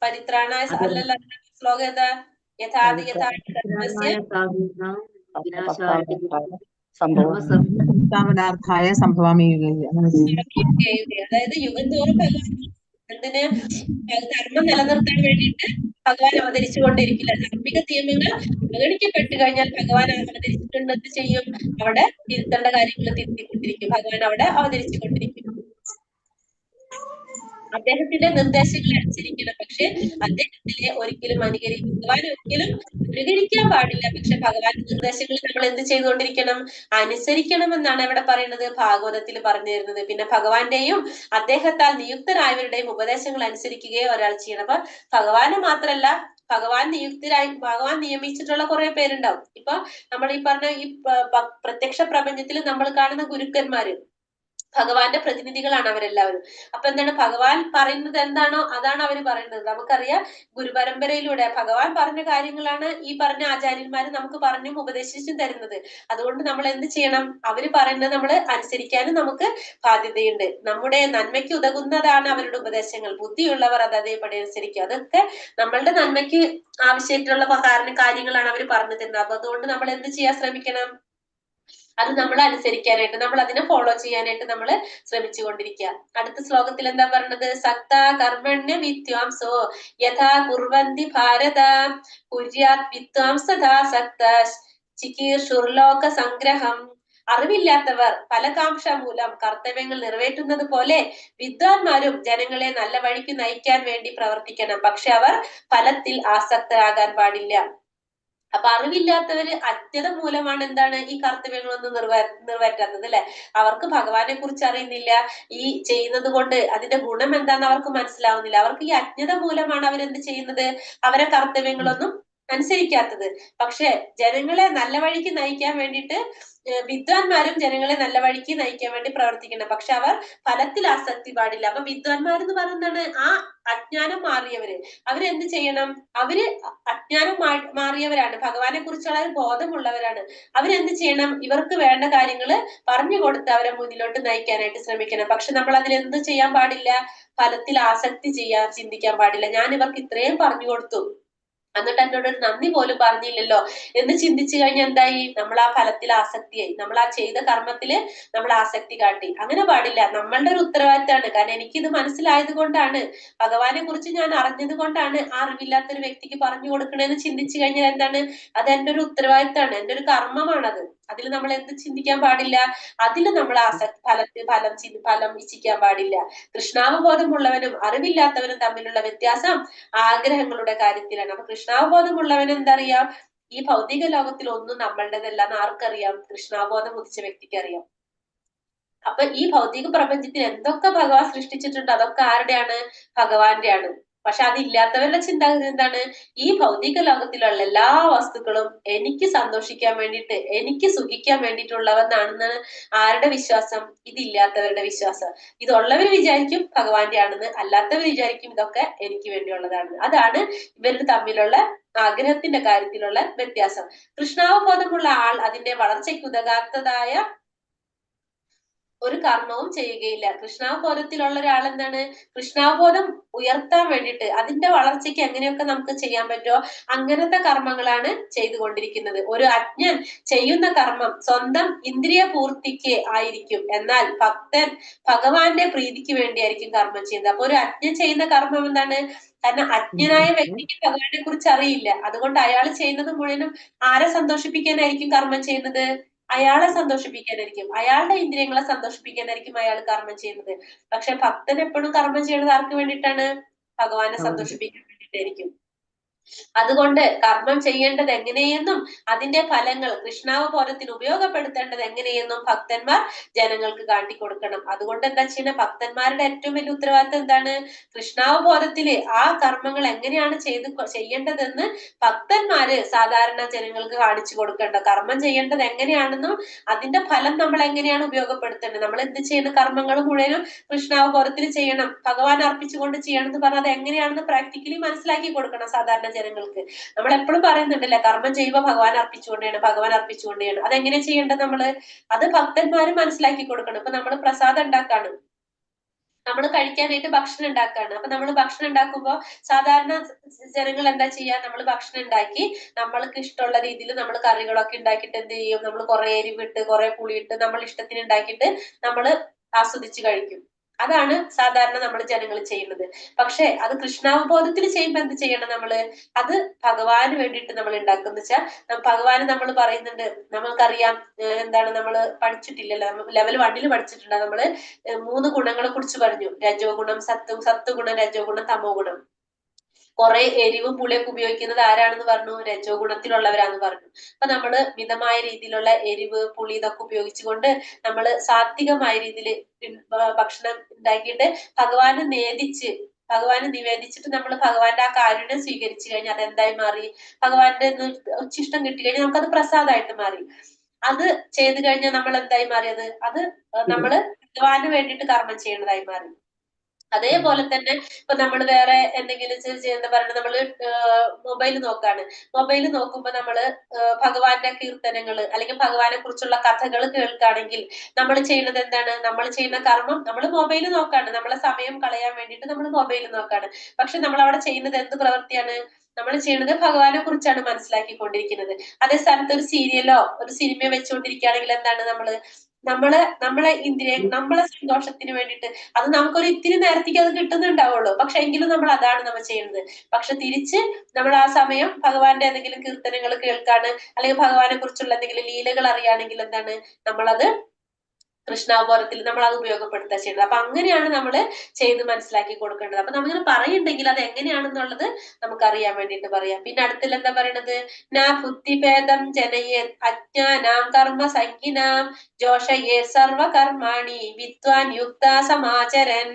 പരിത്രാണായ അധർമ്മ അല്ലല്ല, ശ്ലോകം ഏതാ? യഥാതി യഥാതി ധർമ്മസ്യ സാധൂനാം വിനാശായ സംഭവം. സ്ഥാപനാർത്ഥായ സംഭവാമി യുഗേ. അതായത് യുഗം തോറും ഭഗവാൻ എന്തിന് ധർമ്മം നിലനിർത്താൻ വേണ്ടിയിട്ട് ഭഗവാൻ അവതരിച്ചുകൊണ്ടിരിക്കില്ല. ധാർമ്മിക നിയമങ്ങൾ അവഗണിക്കപ്പെട്ടു കഴിഞ്ഞാൽ ഭഗവാൻ അവതരിച്ചിട്ടുണ്ട് എന്ത് ചെയ്യും? അവിടെ തിരുത്തേണ്ട കാര്യങ്ങൾ തിരുത്തിക്കൊണ്ടിരിക്കും. ഭഗവാൻ അവിടെ അവതരിച്ചുകൊണ്ടിരിക്കും. അദ്ദേഹത്തിന്റെ നിർദ്ദേശങ്ങൾ അനുസരിക്കണം. പക്ഷെ അദ്ദേഹത്തിലെ ഒരിക്കലും ഭഗവാൻ ഒരിക്കലും അനുകരിക്കാൻ പാടില്ല. പക്ഷെ ഭഗവാന്റെ നിർദ്ദേശങ്ങൾ നമ്മൾ എന്ത് ചെയ്തുകൊണ്ടിരിക്കണം? അനുസരിക്കണം എന്നാണ് ഇവിടെ പറയുന്നത്, ഭാഗവതത്തിൽ പറഞ്ഞു തരുന്നത്. പിന്നെ ഭഗവാന്റെയും അദ്ദേഹത്താൽ നിയുക്തരായവരുടെയും ഉപദേശങ്ങൾ അനുസരിക്കുകയോ ഒരാൾ ചെയ്യണം. അപ്പൊ ഭഗവാന് മാത്രല്ല, ഭഗവാൻ നിയമിച്ചിട്ടുള്ള കുറെ പേരുണ്ടാവും. ഇപ്പൊ നമ്മൾ ഈ പറഞ്ഞ ഈ പ്രത്യക്ഷ പ്രപഞ്ചത്തിൽ നമ്മൾ കാണുന്ന ഗുരുക്കന്മാര് ഭഗവാന്റെ പ്രതിനിധികളാണ് അവരെല്ലാവരും. അപ്പൊ എന്താണ്? ഭഗവാൻ പറയുന്നത് എന്താണോ അതാണ് അവർ പറയുന്നത്. നമുക്കറിയാം ഗുരുപരമ്പരയിലൂടെ ഭഗവാൻ പറഞ്ഞ കാര്യങ്ങളാണ് ഈ പറഞ്ഞ ആചാര്യന്മാര് നമുക്ക് പറഞ്ഞും ഉപദേശിച്ചും തരുന്നത്. അതുകൊണ്ട് നമ്മൾ എന്ത് ചെയ്യണം? അവര് പറയുന്നത് നമ്മൾ അനുസരിക്കാനും നമുക്ക് ബാധ്യതയുണ്ട്. നമ്മുടെ നന്മയ്ക്ക് ഉതകുന്നതാണ് അവരുടെ ഉപദേശങ്ങൾ. ബുദ്ധിയുള്ളവർ അത് അതേപടി അനുസരിക്കും. അതൊക്കെ നമ്മളുടെ നന്മയ്ക്ക് ആവശ്യമായിട്ടുള്ള കാര്യങ്ങളാണ് അവർ പറഞ്ഞു തരുന്നത്. അപ്പൊ അതുകൊണ്ട് നമ്മൾ എന്ത് ചെയ്യാൻ ശ്രമിക്കണം? അത് നമ്മൾ അനുസരിക്കാനായിട്ട്, നമ്മൾ അതിനെ ഫോളോ ചെയ്യാനായിട്ട് നമ്മൾ ശ്രമിച്ചുകൊണ്ടിരിക്കുക. അടുത്ത ശ്ലോകത്തിൽ എന്താ പറഞ്ഞത്? സക്ത കർമ്മണ്യ വിദ്വാംസോ യഥാ കുർവന്തി ഭാരത കുര്യാത് വിദ്വാംസതാ സക്ത ചികീർഷുർലോക സംഗ്രഹം. അറിവില്ലാത്തവർ ഫലകാംക്ഷ മൂലം കർത്തവ്യങ്ങൾ നിറവേറ്റുന്നത് പോലെ വിദ്വാൻമാരും ജനങ്ങളെ നല്ല വഴിക്ക് നയിക്കാൻ വേണ്ടി പ്രവർത്തിക്കണം. പക്ഷെ അവർ ഫലത്തിൽ ആസക്തരാകാൻ പാടില്ല. അപ്പൊ അറിവില്ലാത്തവര് അജ്ഞത മൂലമാണ് എന്താണ് ഈ കർത്തവ്യങ്ങളൊന്നും നിറവേറ്റാത്തത് അല്ലെ? അവർക്ക് ഭഗവാനെ കുറിച്ച് അറിയുന്നില്ല. ഈ ചെയ്യുന്നത് കൊണ്ട് അതിന്റെ ഗുണം എന്താന്ന് അവർക്ക് മനസ്സിലാവുന്നില്ല. അവർക്ക് ഈ അജ്ഞത മൂലമാണ് അവരെന്ത് ചെയ്യുന്നത്? അവരെ കർത്തവ്യങ്ങളൊന്നും അനുസരിക്കാത്തത്. പക്ഷെ ജനങ്ങളെ നല്ല വഴിക്ക് നയിക്കാൻ വേണ്ടിയിട്ട് വിദ്വാൻമാരും ജനങ്ങളെ നല്ല വഴിക്ക് നയിക്കാൻ വേണ്ടി പ്രവർത്തിക്കണം. പക്ഷെ അവർ ഫലത്തിൽ ആസക്തി പാടില്ല. അപ്പൊ വിദ്വാൻമാരെന്ന് പറയുന്നതാണ് ആ അജ്ഞാനം മാറിയവര്. അവരെന്ത് ചെയ്യണം? അവര് അജ്ഞാനം മാറിയവരാണ്, ഭഗവാനെ കുറിച്ചുള്ള ഒരു ബോധമുള്ളവരാണ്. അവരെന്ത് ചെയ്യണം? ഇവർക്ക് വേണ്ട കാര്യങ്ങൾ പറഞ്ഞു കൊടുത്ത് അവരെ മുന്നിലോട്ട് നയിക്കാനായിട്ട് ശ്രമിക്കണം. പക്ഷെ നമ്മൾ അതിൽ എന്ത് ചെയ്യാൻ പാടില്ല? ഫലത്തിൽ ആസക്തി ചിന്തിക്കാൻ പാടില്ല. ഞാൻ ഇവർക്ക് ഇത്രയും പറഞ്ഞു കൊടുത്തു, എന്നിട്ട് എന്നോട് ഒരു നന്ദി പോലും പറഞ്ഞില്ലല്ലോ എന്ന് ചിന്തിച്ചു കഴിഞ്ഞാൽ എന്തായി? നമ്മൾ ആ ഫലത്തിൽ ആസക്തിയായി, നമ്മൾ ആ ചെയ്ത കർമ്മത്തില് നമ്മൾ ആസക്തി കാട്ടി. അങ്ങനെ പാടില്ല. നമ്മളുടെ ഒരു ഉത്തരവാദിത്തമാണ്. കാരണം എനിക്കിത് മനസ്സിലായത് കൊണ്ടാണ്, ഭഗവാനെ കുറിച്ച് ഞാൻ അറിഞ്ഞത് കൊണ്ടാണ് ആ അറിവില്ലാത്ത ഒരു വ്യക്തിക്ക് പറഞ്ഞു കൊടുക്കണമെന്ന് ചിന്തിച്ചു കഴിഞ്ഞാൽ എന്താണ്? അത് എന്റെ ഒരു ഉത്തരവാദിത്തമാണ്, എന്റെ ഒരു കർമ്മമാണത്. അതിൽ നമ്മൾ എന്ത് ചിന്തിക്കാൻ പാടില്ല? അതിൽ നമ്മൾ ഫലം ഇച്ഛിക്കാൻ പാടില്ല. കൃഷ്ണാവബോധമുള്ളവനും അറിവില്ലാത്തവനും തമ്മിലുള്ള വ്യത്യാസം ആഗ്രഹങ്ങളുടെ കാര്യത്തിലാണ്. അപ്പൊ കൃഷ്ണാവബോധമുള്ളവൻ എന്തറിയാം? ഈ ഭൗതിക ലോകത്തിൽ ഒന്നും നമ്മളുടേതല്ല എന്ന് ആർക്കറിയാം? കൃഷ്ണാവബോധം ഉദിച്ച വ്യക്തിക്ക് അറിയാം. അപ്പൊ ഈ ഭൗതിക പ്രപഞ്ചത്തിൽ എന്തൊക്കെ ഭഗവാൻ സൃഷ്ടിച്ചിട്ടുണ്ട് അതൊക്കെ ആരുടെയാണ്? ഭഗവാന്റെയാണ്. പക്ഷെ അതില്ലാത്തവരുടെ ചിന്താഗതി എന്താണ്? ഈ ഭൗതിക ലോകത്തിലുള്ള എല്ലാ വസ്തുക്കളും എനിക്ക് സന്തോഷിക്കാൻ വേണ്ടിയിട്ട്, എനിക്ക് സുഖിക്കാൻ വേണ്ടിയിട്ടുള്ളവന്നാണെന്നാണ് ആരുടെ വിശ്വാസം? ഇതില്ലാത്തവരുടെ വിശ്വാസം. ഇതുള്ളവർ വിചാരിക്കും ഭഗവാന്റെ ആണെന്ന്, അല്ലാത്തവർ വിചാരിക്കും ഇതൊക്കെ എനിക്ക് വേണ്ടിയുള്ളതാണ്. അതാണ് ഇവരുടെ തമ്മിലുള്ള ആഗ്രഹത്തിന്റെ കാര്യത്തിലുള്ള വ്യത്യാസം. കൃഷ്ണാവബോധമുള്ള ആൾ അതിന്റെ വളർച്ചയ്ക്ക് ഉതകാത്തതായ ഒരു കർമ്മവും ചെയ്യുകയില്ല. കൃഷ്ണാവബോധത്തിലുള്ള ഒരാൾ എന്താണ്? കൃഷ്ണാവബോധം ഉയർത്താൻ വേണ്ടിയിട്ട്, അതിന്റെ വളർച്ചയ്ക്ക് എങ്ങനെയൊക്കെ നമുക്ക് ചെയ്യാൻ പറ്റുമോ അങ്ങനത്തെ കർമ്മങ്ങളാണ് ചെയ്തുകൊണ്ടിരിക്കുന്നത്. ഒരു അജ്ഞൻ ചെയ്യുന്ന കർമ്മം സ്വന്തം ഇന്ദ്രിയ പൂർത്തിക്ക് ആയിരിക്കും. എന്നാൽ ഭക്തൻ ഭഗവാന്റെ പ്രീതിക്ക് വേണ്ടിയായിരിക്കും കർമ്മം ചെയ്യുന്നത്. അപ്പൊ ഒരു അജ്ഞൻ ചെയ്യുന്ന കർമ്മം എന്താണ്? കാരണം അജ്ഞനായ വ്യക്തിക്ക് ഭഗവാനെ കുറിച്ച് അറിയില്ല. അതുകൊണ്ട് അയാൾ ചെയ്യുന്നത് മുഴുവനും ആരെ സന്തോഷിപ്പിക്കാനായിരിക്കും കർമ്മം ചെയ്യുന്നത്? അയാളെ സന്തോഷിപ്പിക്കാനായിരിക്കും, അയാളുടെ ഇന്ദ്രിയങ്ങളെ സന്തോഷിപ്പിക്കാനായിരിക്കും അയാൾ കർമ്മം ചെയ്യുന്നത്. പക്ഷെ ഭക്തൻ എപ്പോഴും കർമ്മം ചെയ്യുന്നത് ആർക്ക് വേണ്ടിയിട്ടാണ്? ഭഗവാനെ സന്തോഷിപ്പിക്കാൻ വേണ്ടിയിട്ടായിരിക്കും. അതുകൊണ്ട് കർമ്മം ചെയ്യേണ്ടത് എങ്ങനെയെന്നും അതിന്റെ ഫലങ്ങൾ കൃഷ്ണാവബോധത്തിന് ഉപയോഗപ്പെടുത്തേണ്ടത് എങ്ങനെയെന്നും ഭക്തന്മാർ ജനങ്ങൾക്ക് കാട്ടിക്കൊടുക്കണം. അതുകൊണ്ട് എന്താ ചെയ്യണ, ഭക്തന്മാരുടെ ഏറ്റവും വലിയ ഉത്തരവാദിത്തം എന്താണ്? കൃഷ്ണാവബോധത്തില് ആ കർമ്മങ്ങൾ എങ്ങനെയാണ് ചെയ്യേണ്ടതെന്ന് ഭക്തന്മാര് സാധാരണ ജനങ്ങൾക്ക് കാണിച്ചു കൊടുക്കേണ്ട. കർമ്മം ചെയ്യേണ്ടത് എങ്ങനെയാണെന്നും അതിന്റെ ഫലം നമ്മൾ എങ്ങനെയാണ് ഉപയോഗപ്പെടുത്തേണ്ടത്, നമ്മൾ എന്ത് ചെയ്യുന്ന കർമ്മങ്ങൾ മുഴുവനും കൃഷ്ണാവബോധത്തിൽ ചെയ്യണം, ഭഗവാൻ അർപ്പിച്ചുകൊണ്ട് ചെയ്യണം എന്ന് പറഞ്ഞാൽ അത് എങ്ങനെയാണെന്ന് പ്രാക്ടിക്കലി മനസ്സിലാക്കി കൊടുക്കണം സാധാരണ ജനങ്ങൾക്ക്. നമ്മൾ എപ്പോഴും പറയുന്നുണ്ടല്ലേ, കർമ്മം ചെയ്യുമ്പോൾ ഭഗവാൻ അർപ്പിച്ചുകൊണ്ടേണ്, ഭഗവാൻ അർപ്പിച്ചുകൊണ്ടേണ്. അതെങ്ങനെ ചെയ്യേണ്ടത് നമ്മള്, അത് ഭക്തന്മാര് മനസ്സിലാക്കി കൊടുക്കണം. ഇപ്പൊ നമ്മൾ പ്രസാദം ഉണ്ടാക്കാണ്, നമ്മൾ കഴിക്കാനായിട്ട് ഭക്ഷണം ഉണ്ടാക്കാണ്. അപ്പൊ നമ്മൾ ഭക്ഷണം ഉണ്ടാക്കുമ്പോൾ സാധാരണ ജനങ്ങൾ എന്താ ചെയ്യാ, നമ്മൾ ഭക്ഷണം ഉണ്ടാക്കി നമ്മൾക്ക് ഇഷ്ടമുള്ള രീതിയിൽ നമ്മൾ കറികളൊക്കെ ഉണ്ടാക്കിയിട്ട് എന്ത് ചെയ്യും, നമ്മൾ കുറെ എരിവിട്ട് കുറെ പുളിയിട്ട് നമ്മൾ ഇഷ്ടത്തിന് ഉണ്ടാക്കിയിട്ട് നമ്മൾ ആസ്വദിച്ച് കഴിക്കും. അതാണ് സാധാരണ നമ്മൾ ജനങ്ങൾ ചെയ്യുന്നത്. പക്ഷെ അത് കൃഷ്ണാവബോധത്തിൽ ചെയ്യുമ്പോൾ എന്ത് ചെയ്യണം നമ്മള്, അത് ഭഗവാന് വേണ്ടിയിട്ട് നമ്മൾ ഉണ്ടാക്കുന്ന വെച്ചാൽ ഭഗവാന് നമ്മൾ പറയുന്നുണ്ട്, നമ്മൾക്കറിയാം എന്താണ്, നമ്മൾ പഠിച്ചിട്ടില്ലല്ലോ, ലെവൽ 1 പഠിച്ചിട്ടുണ്ട്. നമ്മള് 3 ഗുണങ്ങളെ കുറിച്ച് പറഞ്ഞു, രജോ ഗുണം, സത്വഗുണം, രജോ ഗുണം, തമോ ഗുണം. കുറെ എരിവും പുളിയൊക്കെ ഉപയോഗിക്കുന്നത് ആരാണെന്ന് പറഞ്ഞു, രജോ ഗുണത്തിലുള്ളവരാന്ന് പറഞ്ഞു. അപ്പൊ നമ്മള് മിതമായ രീതിയിലുള്ള എരിവ് പുളി ഇതൊക്കെ ഉപയോഗിച്ചുകൊണ്ട് നമ്മള് സാത്വികമായ രീതിയിൽ ഭക്ഷണം ഉണ്ടാക്കിയിട്ട് ഭഗവാന് നിവേദിച്ചിട്ട് നമ്മൾ ഭഗവാന്റെ ആ കാരുണ്യം സ്വീകരിച്ചു കഴിഞ്ഞാൽ അതെന്തായി മാറി, ഭഗവാന്റെ ഉച്ചിഷ്ടം കിട്ടി കഴിഞ്ഞാൽ നമുക്കത് പ്രസാദമായിട്ട് മാറി. അത് ചെയ്തു കഴിഞ്ഞാൽ നമ്മൾ എന്തായി മാറിയത്, അത് നമ്മള് ഭഗവാന് വേണ്ടിയിട്ട് കർമ്മം ചെയ്യുന്നതായി മാറി. അതേപോലെ തന്നെ ഇപ്പൊ നമ്മൾ വേറെ എന്തെങ്കിലും എന്താ പറയുക, നമ്മള് മൊബൈൽ നോക്കാണ്, മൊബൈൽ നോക്കുമ്പോ നമ്മള് ഭഗവാന്റെ കീർത്തനങ്ങള് അല്ലെങ്കിൽ ഭഗവാനെ കുറിച്ചുള്ള കഥകൾ കേൾക്കുകയാണെങ്കിൽ നമ്മൾ ചെയ്യുന്നത് എന്താണ്, നമ്മൾ ചെയ്യുന്ന കർമ്മം, നമ്മൾ മൊബൈൽ നോക്കാണ്, നമ്മളെ സമയം കളയാൻ വേണ്ടിയിട്ട് നമ്മൾ മൊബൈൽ നോക്കാണ്. പക്ഷെ നമ്മൾ അവിടെ ചെയ്യുന്നത് എന്ത് പ്രവൃത്തിയാണ്, നമ്മൾ ചെയ്യുന്നത് ഭഗവാനെ കുറിച്ചാണ് മനസ്സിലാക്കിക്കൊണ്ടിരിക്കുന്നത്. അതേ സ്ഥാനത്ത് ഒരു സീരിയലോ ഒരു സിനിമയോ വെച്ചുകൊണ്ടിരിക്കുകയാണെങ്കിൽ എന്താണ്, നമ്മളെ നമ്മളെ സന്തോഷത്തിന് വേണ്ടിയിട്ട് അത് നമുക്കൊരു ഇത്തിരി നേരത്തേക്ക് അത് കിട്ടുന്നുണ്ടാവുള്ളൂ, പക്ഷെ എങ്കിലും നമ്മൾ ചെയ്യുന്നത്. പക്ഷെ തിരിച്ച് നമ്മൾ ആ സമയം ഭഗവാന്റെ എന്തെങ്കിലും കീർത്തനങ്ങൾ കേൾക്കാണ് അല്ലെങ്കിൽ ഭഗവാനെ കുറിച്ചുള്ള എന്തെങ്കിലും ലീലകൾ അറിയുകയാണെങ്കിൽ എന്താണ്, നമ്മളത് കൃഷ്ണാവബോധത്തിൽ നമ്മൾ അത് ഉപയോഗപ്പെടുത്തുക ചെയ്യുന്നത്. അപ്പൊ അങ്ങനെയാണ് നമ്മൾ ചെയ്ത് മനസ്സിലാക്കി കൊടുക്കേണ്ടത്. അപ്പൊ നമ്മളിങ്ങനെ പറയുന്നുണ്ടെങ്കിൽ അത് എങ്ങനെയാണെന്നുള്ളത് നമുക്ക് അറിയാൻ വേണ്ടിയിട്ട് പറയാം. പിന്നെ അടുത്തിൽ എന്താ പറയണത്, നാ ബുദ്ധിഭേദം ജനയേ അജ്ഞാനാം കർമ്മ സംഗിനാം ജോഷയേ സർവകർമാണി വിദ്വാൻ യുക്ത സമാചരൻ.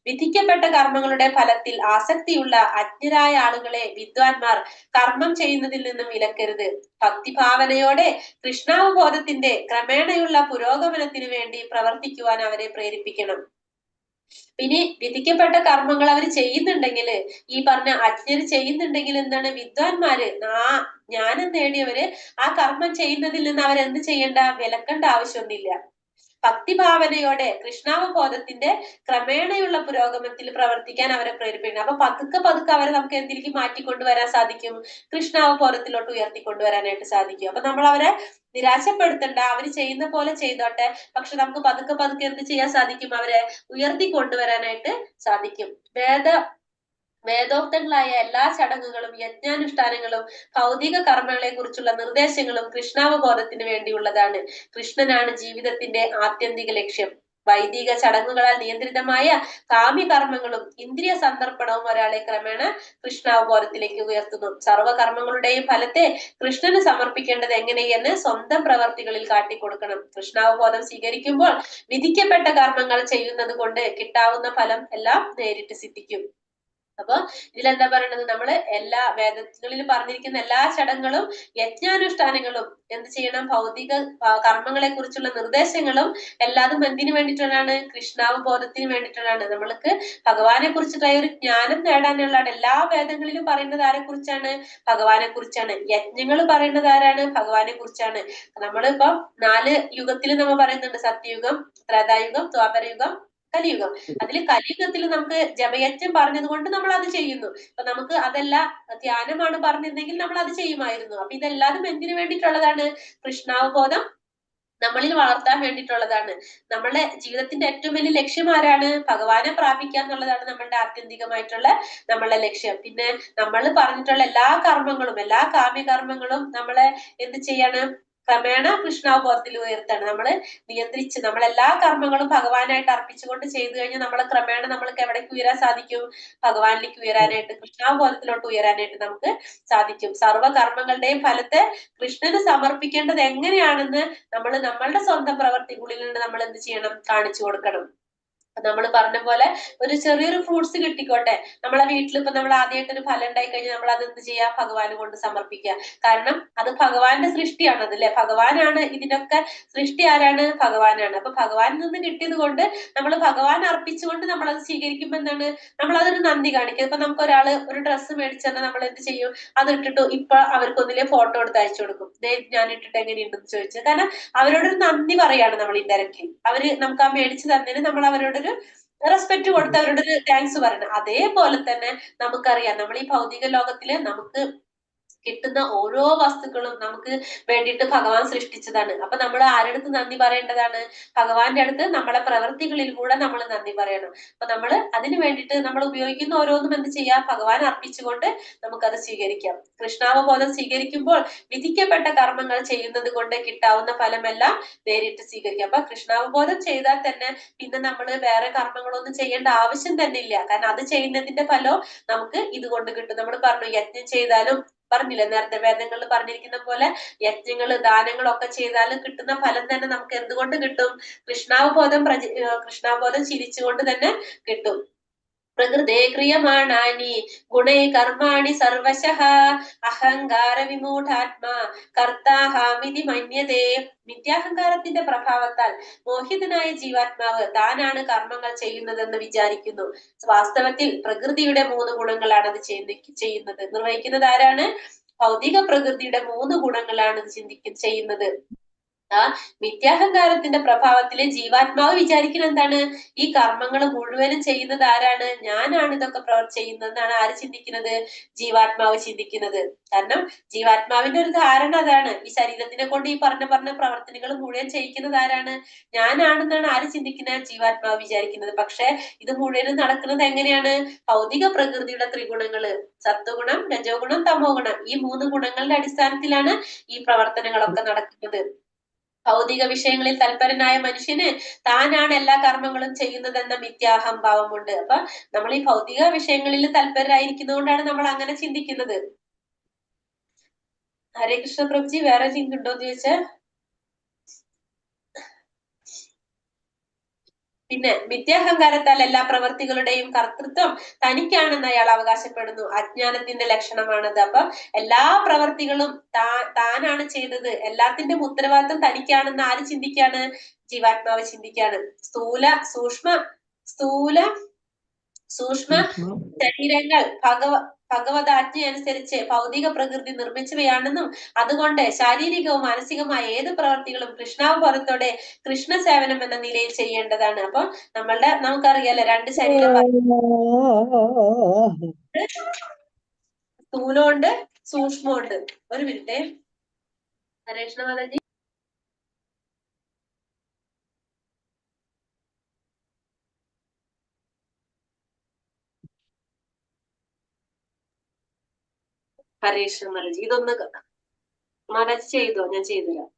വിധിക്കപ്പെട്ട കർമ്മങ്ങളുടെ ഫലത്തിൽ ആസക്തിയുള്ള അജ്ഞരായ ആളുകളെ വിദ്വാൻമാർ കർമ്മം ചെയ്യുന്നതിൽ നിന്നും വിലക്കരുത്. ഭക്തിഭാവനയോടെ കൃഷ്ണാവബോധത്തിന്റെ ക്രമേണയുള്ള പുരോഗമനത്തിന് വേണ്ടി പ്രവർത്തിക്കുവാൻ അവരെ പ്രേരിപ്പിക്കണം. പിന്നെ വിധിക്കപ്പെട്ട കർമ്മങ്ങൾ അവർ ചെയ്യുന്നുണ്ടെങ്കിൽ, ഈ പറഞ്ഞ അജ്ഞര് ചെയ്യുന്നുണ്ടെങ്കിൽ എന്താണ്, വിദ്വാൻമാര് ജ്ഞാനം നേടിയവര് ആ കർമ്മം ചെയ്യുന്നതിൽ നിന്ന് അവരെന്ത് ചെയ്യേണ്ട, വിലക്കേണ്ട ആവശ്യമൊന്നുമില്ല. ഭക്തിഭാവനയോടെ കൃഷ്ണാവബോധത്തിന്റെ ക്രമേണയുള്ള പുരോഗമനത്തിൽ പ്രവർത്തിക്കാൻ അവരെ പ്രേരിപ്പിക്കണം. അപ്പൊ പതുക്കെ അവരെ നമുക്ക് എന്തിലേക്ക് മാറ്റിക്കൊണ്ടുവരാൻ സാധിക്കും, കൃഷ്ണാവബോധത്തിലോട്ട് ഉയർത്തിക്കൊണ്ടുവരാനായിട്ട് സാധിക്കും. അപ്പൊ നമ്മൾ അവരെ നിരാശപ്പെടുത്തണ്ട, അവര് ചെയ്യുന്ന പോലെ ചെയ്തോട്ടെ, പക്ഷെ നമുക്ക് പതുക്കെ എന്ത് ചെയ്യാൻ സാധിക്കും, അവരെ ഉയർത്തിക്കൊണ്ടുവരാനായിട്ട് സാധിക്കും. വേദോക്തങ്ങളായ എല്ലാ ചടങ്ങുകളും യജ്ഞാനുഷ്ഠാനങ്ങളും ഭൗതിക കർമ്മങ്ങളെ കുറിച്ചുള്ള നിർദ്ദേശങ്ങളും കൃഷ്ണാവബോധത്തിന് വേണ്ടിയുള്ളതാണ്. കൃഷ്ണനാണ് ജീവിതത്തിന്റെ ആത്യന്തിക ലക്ഷ്യം. വൈദിക ചടങ്ങുകളാൽ നിയന്ത്രിതമായ കാമ്യകർമ്മങ്ങളും ഇന്ദ്രിയ സന്ദർപ്പണവും ഒരാളെ ക്രമേണ കൃഷ്ണാവബോധത്തിലേക്ക് ഉയർത്തുന്നു. സർവകർമ്മങ്ങളുടെയും ഫലത്തെ കൃഷ്ണന് സമർപ്പിക്കേണ്ടത് എങ്ങനെയെന്ന് സ്വന്തം പ്രവർത്തികളിൽ കാട്ടിക്കൊടുക്കണം. കൃഷ്ണാവബോധം സ്വീകരിക്കുമ്പോൾ വിധിക്കപ്പെട്ട കർമ്മങ്ങൾ ചെയ്യുന്നത് കൊണ്ട് കിട്ടാവുന്ന ഫലം എല്ലാം നേരിട്ട് സിദ്ധിക്കും. അപ്പൊ ഇതിലെന്താ പറയണത്, നമ്മള് എല്ലാ വേദങ്ങളിൽ പറഞ്ഞിരിക്കുന്ന എല്ലാ ചടങ്ങുകളും യജ്ഞാനുഷ്ഠാനങ്ങളും എന്ത് ചെയ്യണം, ഭൗതിക കർമ്മങ്ങളെ കുറിച്ചുള്ള നിർദ്ദേശങ്ങളും എല്ലാതും എന്തിനു വേണ്ടിയിട്ടുള്ളതാണ്, കൃഷ്ണാവബോധത്തിന് വേണ്ടിയിട്ടുള്ളതാണ്. നമ്മൾക്ക് ഭഗവാനെ കുറിച്ചിട്ടുള്ള ഒരു ജ്ഞാനം നേടാനുള്ളതാണ്. എല്ലാ വേദങ്ങളിലും പറയുന്നത് ആരെ കുറിച്ചാണ്, ഭഗവാനെ കുറിച്ചാണ്. യജ്ഞങ്ങൾ പറയുന്നത് ആരാണ്, ഭഗവാനെ കുറിച്ചാണ്. നമ്മളിപ്പോ 4 യുഗത്തിൽ നമ്മൾ പറയുന്നുണ്ട്, സത്യയുഗം, ത്രേതായുഗം, ദ്വാപരയുഗം, കലിയുഗം. അതിൽ കലിയുഗത്തിൽ നമുക്ക് ജപയജ്ഞം പറഞ്ഞത് കൊണ്ട് നമ്മൾ അത് ചെയ്യുന്നു. അപ്പൊ നമുക്ക് അതല്ല ധ്യാനമാണ് പറഞ്ഞിരുന്നെങ്കിൽ നമ്മൾ അത് ചെയ്യുമായിരുന്നു. അപ്പൊ ഇതെല്ലാതും എന്തിനു വേണ്ടിയിട്ടുള്ളതാണ്, കൃഷ്ണാവബോധം നമ്മളിൽ വളർത്താൻ വേണ്ടിയിട്ടുള്ളതാണ്. നമ്മളുടെ ജീവിതത്തിന്റെ ഏറ്റവും വലിയ ലക്ഷ്യം ആരാണ്, ഭഗവാനെ പ്രാപിക്കുക എന്നുള്ളതാണ് നമ്മളുടെ ആത്യന്തികമായിട്ടുള്ള നമ്മളുടെ ലക്ഷ്യം. പിന്നെ നമ്മൾ പറഞ്ഞിട്ടുള്ള എല്ലാ കർമ്മങ്ങളും, എല്ലാ കാമ്യകർമ്മങ്ങളും നമ്മളെ എന്ത് ചെയ്യാണ്, ക്രമേണ കൃഷ്ണാവബോധത്തിൽ ഉയർത്താണ്. നമ്മള് നിയന്ത്രിച്ച് നമ്മളെല്ലാ കർമ്മങ്ങളും ഭഗവാനായിട്ട് അർപ്പിച്ചുകൊണ്ട് ചെയ്തു കഴിഞ്ഞാൽ നമ്മളെ ക്രമേണ നമ്മൾക്ക് എവിടേക്ക് ഉയരാൻ സാധിക്കും? ഭഗവാനിലേക്ക് ഉയരാനായിട്ട്, കൃഷ്ണാവബോധത്തിലോട്ട് ഉയരാനായിട്ട് നമുക്ക് സാധിക്കും. സർവ്വ കർമ്മങ്ങളുടെയും ഫലത്തെ കൃഷ്ണന് സമർപ്പിക്കേണ്ടത് എങ്ങനെയാണെന്ന് നമ്മൾ നമ്മളുടെ സ്വന്തം പ്രവർത്തികളിൽ നിന്ന് നമ്മൾ എന്ത് ചെയ്യണം? കാണിച്ചു കൊടുക്കണം. നമ്മൾ പറഞ്ഞ പോലെ ഒരു ചെറിയൊരു ഫ്രൂട്ട്സ് കിട്ടിക്കോട്ടെ, നമ്മളെ വീട്ടിൽ ഇപ്പൊ നമ്മൾ ആദ്യമായിട്ടൊരു ഫലം ഉണ്ടായി കഴിഞ്ഞാൽ നമ്മൾ അത് എന്ത് ചെയ്യാ? ഭഗവാന് കൊണ്ട് സമർപ്പിക്കുക. കാരണം അത് ഭഗവാന്റെ സൃഷ്ടിയാണത് അല്ലെ. ഭഗവാനാണ് ഇതിനൊക്കെ സൃഷ്ടി. ആരാണ്? ഭഗവാനാണ്. അപ്പൊ ഭഗവാനിൽ നിന്ന് കിട്ടിയത് കൊണ്ട് നമ്മൾ ഭഗവാൻ അർപ്പിച്ചുകൊണ്ട് നമ്മൾ അത് സ്വീകരിക്കുമ്പോ എന്താണ്? നമ്മൾ അതൊരു നന്ദി കാണിക്കും. ഇപ്പൊ നമുക്ക് ഒരാള് ഒരു ഡ്രസ്സ് മേടിച്ചാൽ നമ്മൾ എന്ത് ചെയ്യും? അത് ഇട്ടിട്ട് ഇപ്പൊ അവർക്കൊന്നിലെ ഫോട്ടോ എടുത്ത് അയച്ചു കൊടുക്കും. ഞാൻ ഇട്ടിട്ട് എങ്ങനെയുണ്ടെന്ന് ചോദിച്ചു. കാരണം അവരോടൊരു നന്ദി പറയാണ് നമ്മൾ ഇൻഡയറക്ട്ലി. അവര് നമുക്ക് ആ മേടിച്ചു തന്നതിന് നമ്മൾ അവരോടൊരു റെസ്പെക്ട് കൊടുത്ത് അവരോടൊരു താങ്ക്സ് പറയണം. അതേപോലെ തന്നെ നമുക്കറിയാം, നമ്മൾ ഈ ഭൗതിക ലോകത്തില് നമുക്ക് കിട്ടുന്ന ഓരോ വസ്തുക്കളും നമുക്ക് വേണ്ടിയിട്ട് ഭഗവാൻ സൃഷ്ടിച്ചതാണ്. അപ്പൊ നമ്മൾ ആരുടെ അടുത്ത് നന്ദി പറയേണ്ടതാണ്? ഭഗവാന്റെ അടുത്ത് നമ്മളെ പ്രവൃത്തികളിൽ കൂടെ നമ്മൾ നന്ദി പറയണം. അപ്പൊ നമ്മൾ അതിന് വേണ്ടിയിട്ട് നമ്മൾ ഉപയോഗിക്കുന്ന ഓരോന്നും എന്ത് ചെയ്യാം? ഭഗവാൻ അർപ്പിച്ചുകൊണ്ട് നമുക്കത് സ്വീകരിക്കാം. കൃഷ്ണാവബോധം സ്വീകരിക്കുമ്പോൾ വിധിക്കപ്പെട്ട കർമ്മങ്ങൾ ചെയ്യുന്നത് കൊണ്ട് കിട്ടാവുന്ന ഫലമെല്ലാം നേരിട്ട് സ്വീകരിക്കാം. അപ്പൊ കൃഷ്ണാവബോധം ചെയ്താൽ തന്നെ പിന്നെ നമ്മൾ വേറെ കർമ്മങ്ങളൊന്നും ചെയ്യേണ്ട ആവശ്യം തന്നെ ഇല്ല. കാരണം അത് ചെയ്യുന്നതിന്റെ ഫലം നമുക്ക് ഇതുകൊണ്ട് കിട്ടും. നമ്മൾ പറഞ്ഞു, യജ്ഞം ചെയ്താലും പറഞ്ഞില്ലേ നേരത്തെ വേദങ്ങളിൽ പറഞ്ഞിരിക്കുന്ന പോലെ, യജ്ഞങ്ങള് ദാനങ്ങളൊക്കെ ചെയ്താലും കിട്ടുന്ന ഫലം തന്നെ നമുക്ക് എന്തുകൊണ്ട് കിട്ടും? കൃഷ്ണാവബോധം ചിരിച്ചുകൊണ്ട് തന്നെ കിട്ടും. പ്രകൃതേ ക്രിയമാണാനി ഗുണൈ കർമാണി സർവശഃ അഹങ്കാര വിമൂഢാത്മാ കർത്താഹാമിതി മന്യതേ. മിഥ്യാഹങ്കാരത്തിന്റെ പ്രഭാവത്താൽ മോഹിതനായ ജീവാത്മാവ് താനാണ് കർമ്മങ്ങൾ ചെയ്യുന്നതെന്ന് വിചാരിക്കുന്നു. വാസ്തവത്തിൽ പ്രകൃതിയുടെ 3 ഗുണങ്ങളാണ് അത് ചെയ്യുന്നത്. നിർവഹിക്കുന്നത് ആരാണ്? ഭൗതിക പ്രകൃതിയുടെ 3 ഗുണങ്ങളാണ് ഇത് ചെയ്യുന്നത്. ആ മിഥ്യാഹങ്കാരത്തിന്റെ പ്രഭാവത്തില് ജീവാത്മാവ് വിചാരിക്കുന്നത് എന്താണ്? ഈ കർമ്മങ്ങൾ മുഴുവനും ചെയ്യുന്നത് ആരാണ്? ഞാനാണ് ഇതൊക്കെ ചെയ്യുന്നതെന്നാണ് ആര് ചിന്തിക്കുന്നത്? ജീവാത്മാവ് ചിന്തിക്കുന്നത്. കാരണം ജീവാത്മാവിന്റെ ഒരു ധാരണ അതാണ്. ഈ ശരീരത്തിനെ കൊണ്ട് ഈ പറഞ്ഞ പ്രവർത്തനങ്ങൾ മുഴുവൻ ചെയ്യിക്കുന്നത് ആരാണ്? ഞാനാണെന്നാണ് ആര് ചിന്തിക്കുന്നത്? ജീവാത്മാവ് വിചാരിക്കുന്നത്. പക്ഷെ ഇത് മുഴുവനും നടക്കുന്നത് എങ്ങനെയാണ്? ഭൗതിക പ്രകൃതിയുടെ ത്രിഗുണങ്ങള്, സത്വഗുണം, രജോ ഗുണം, തമോ ഗുണം, ഈ 3 ഗുണങ്ങളുടെ അടിസ്ഥാനത്തിലാണ് ഈ പ്രവർത്തനങ്ങളൊക്കെ നടക്കുന്നത്. ഭൗതിക വിഷയങ്ങളിൽ തൽപരനായ മനുഷ്യന് താനാണ് എല്ലാ കർമ്മങ്ങളും ചെയ്യുന്നതെന്ന മിഥ്യാഹംഭാവമുണ്ട്. അപ്പൊ നമ്മൾ ഈ ഭൗതിക വിഷയങ്ങളിൽ തൽപരരായിരിക്കുന്നതുകൊണ്ടാണ് നമ്മൾ അങ്ങനെ ചിന്തിക്കുന്നത്. ഹരേ കൃഷ്ണ പ്രഭുജി, വേറെ ലിങ്ക് ഉണ്ടോ എന്ന് ചോദിച്ചാൽ, പിന്നെ മിഥ്യാഹങ്കാരത്താൽ എല്ലാ പ്രവൃത്തികളുടെയും കർത്തൃത്വം തനിക്കാണെന്ന് അയാൾ അവകാശപ്പെടുന്നു. അജ്ഞാനത്തിന്റെ ലക്ഷണമാണത്. അപ്പൊ എല്ലാ പ്രവൃത്തികളും താനാണ് ചെയ്തത്, എല്ലാത്തിന്റെയും ഉത്തരവാദിത്വം തനിക്കാണെന്ന് ആര് ചിന്തിക്കാണ്? ജീവാത്മാവ് ചിന്തിക്കാണ്. സ്ഥൂല സൂക്ഷ്മ ശരീരങ്ങൾ ഭഗവതാജ്ഞ അനുസരിച്ച് ഭൗതിക പ്രകൃതി നിർമ്മിച്ചവയാണെന്നും അതുകൊണ്ട് ശാരീരികവും മാനസികമായ ഏത് പ്രവർത്തികളും കൃഷ്ണാവബോധത്തോടെ കൃഷ്ണ സേവനം എന്ന നിലയിൽ ചെയ്യേണ്ടതാണ്. അപ്പൊ നമുക്കറിയാലോ 2 ശരീരം, സ്ഥൂലമുണ്ട് സൂക്ഷ്മമുണ്ട്. ഒരു മിനിറ്റ് ഹരേഷ്ണ മാതാജി. ഹരേഷ്ണ മാതാജി, ഇതൊന്ന് മാതാജി ചെയ്തോ? ഞാൻ ചെയ്തുതരാം.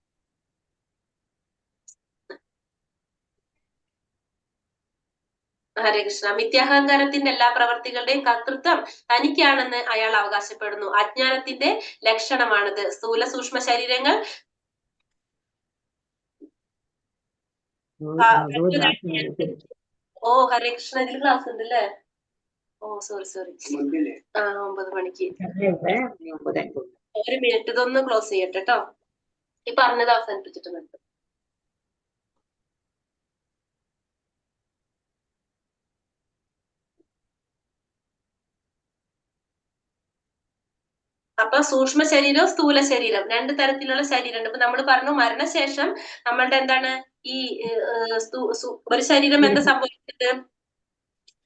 ഹരേ കൃഷ്ണ. മിഥ്യാഹങ്കാരത്തിന്റെ എല്ലാ പ്രവർത്തികളുടെയും കർത്തൃത്വം തനിക്കാണെന്ന് അയാൾ അവകാശപ്പെടുന്നു. അജ്ഞാനത്തിന്റെ ലക്ഷണമാണിത്. സ്ഥൂല സൂക്ഷ്മ ശരീരങ്ങൾ ഓ ഹരേ കൃഷ്ണ, ഇതിൽ ക്ലാസ് ഉണ്ട് അല്ലേ? ഓ സോറി 9 മണിക്ക്. ഒരു മിനിറ്റ്, ഇതൊന്ന് ക്ലോസ് ചെയ്യട്ടെ കേട്ടോ. ഈ പറഞ്ഞത് അവസാനിപ്പിച്ചിട്ട് നിർത്തും. അപ്പൊ സൂക്ഷ്മ ശരീരം, സ്ഥൂല ശരീരം, 2 തരത്തിലുള്ള ശരീരമുണ്ട്. ഇപ്പൊ നമ്മൾ പറഞ്ഞു മരണശേഷം നമ്മളുടെ എന്താണ് ഈ ഒരു ശരീരം എന്താ സംഭവിക്കുന്നത്?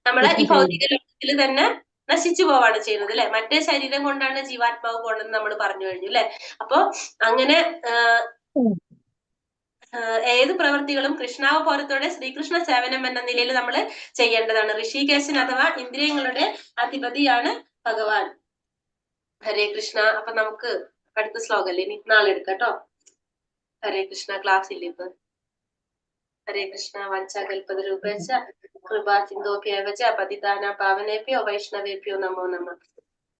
നമ്മളെ ഈ ഭൗതിക ലോകത്തിൽ തന്നെ നശിച്ചു പോവാണ് ചെയ്യുന്നത് അല്ലെ. മറ്റേ ശരീരം കൊണ്ടാണ് ജീവാത്മാവ് പോകണമെന്ന് നമ്മൾ പറഞ്ഞു കഴിഞ്ഞു അല്ലെ. അപ്പൊ അങ്ങനെ ഏത് പ്രവൃത്തികളും കൃഷ്ണാവബോധത്തോടെ ശ്രീകൃഷ്ണ സേവനം എന്ന നിലയിൽ നമ്മൾ ചെയ്യേണ്ടതാണ്. ഋഷികേശൻ അഥവാ ഇന്ദ്രിയങ്ങളുടെ അധിപതിയാണ് ഭഗവാൻ. ഹരേ കൃഷ്ണ. അപ്പൊ നമുക്ക് അടുത്ത ശ്ലോകല്ലേ, ഇനി നാളെ എടുക്കാം കേട്ടോ. ഹരേ കൃഷ്ണ ക്ലാസ് ഇല്ല ഇപ്പൊ. ഹരേ കൃഷ്ണ വഞ്ചകൽപതരൂപേച്ച കൃപാ സിന്ധോ കേവച പതിതാന പാവനേഭ്യോ വൈഷ്ണവേഭ്യോ നമോ നമഃ.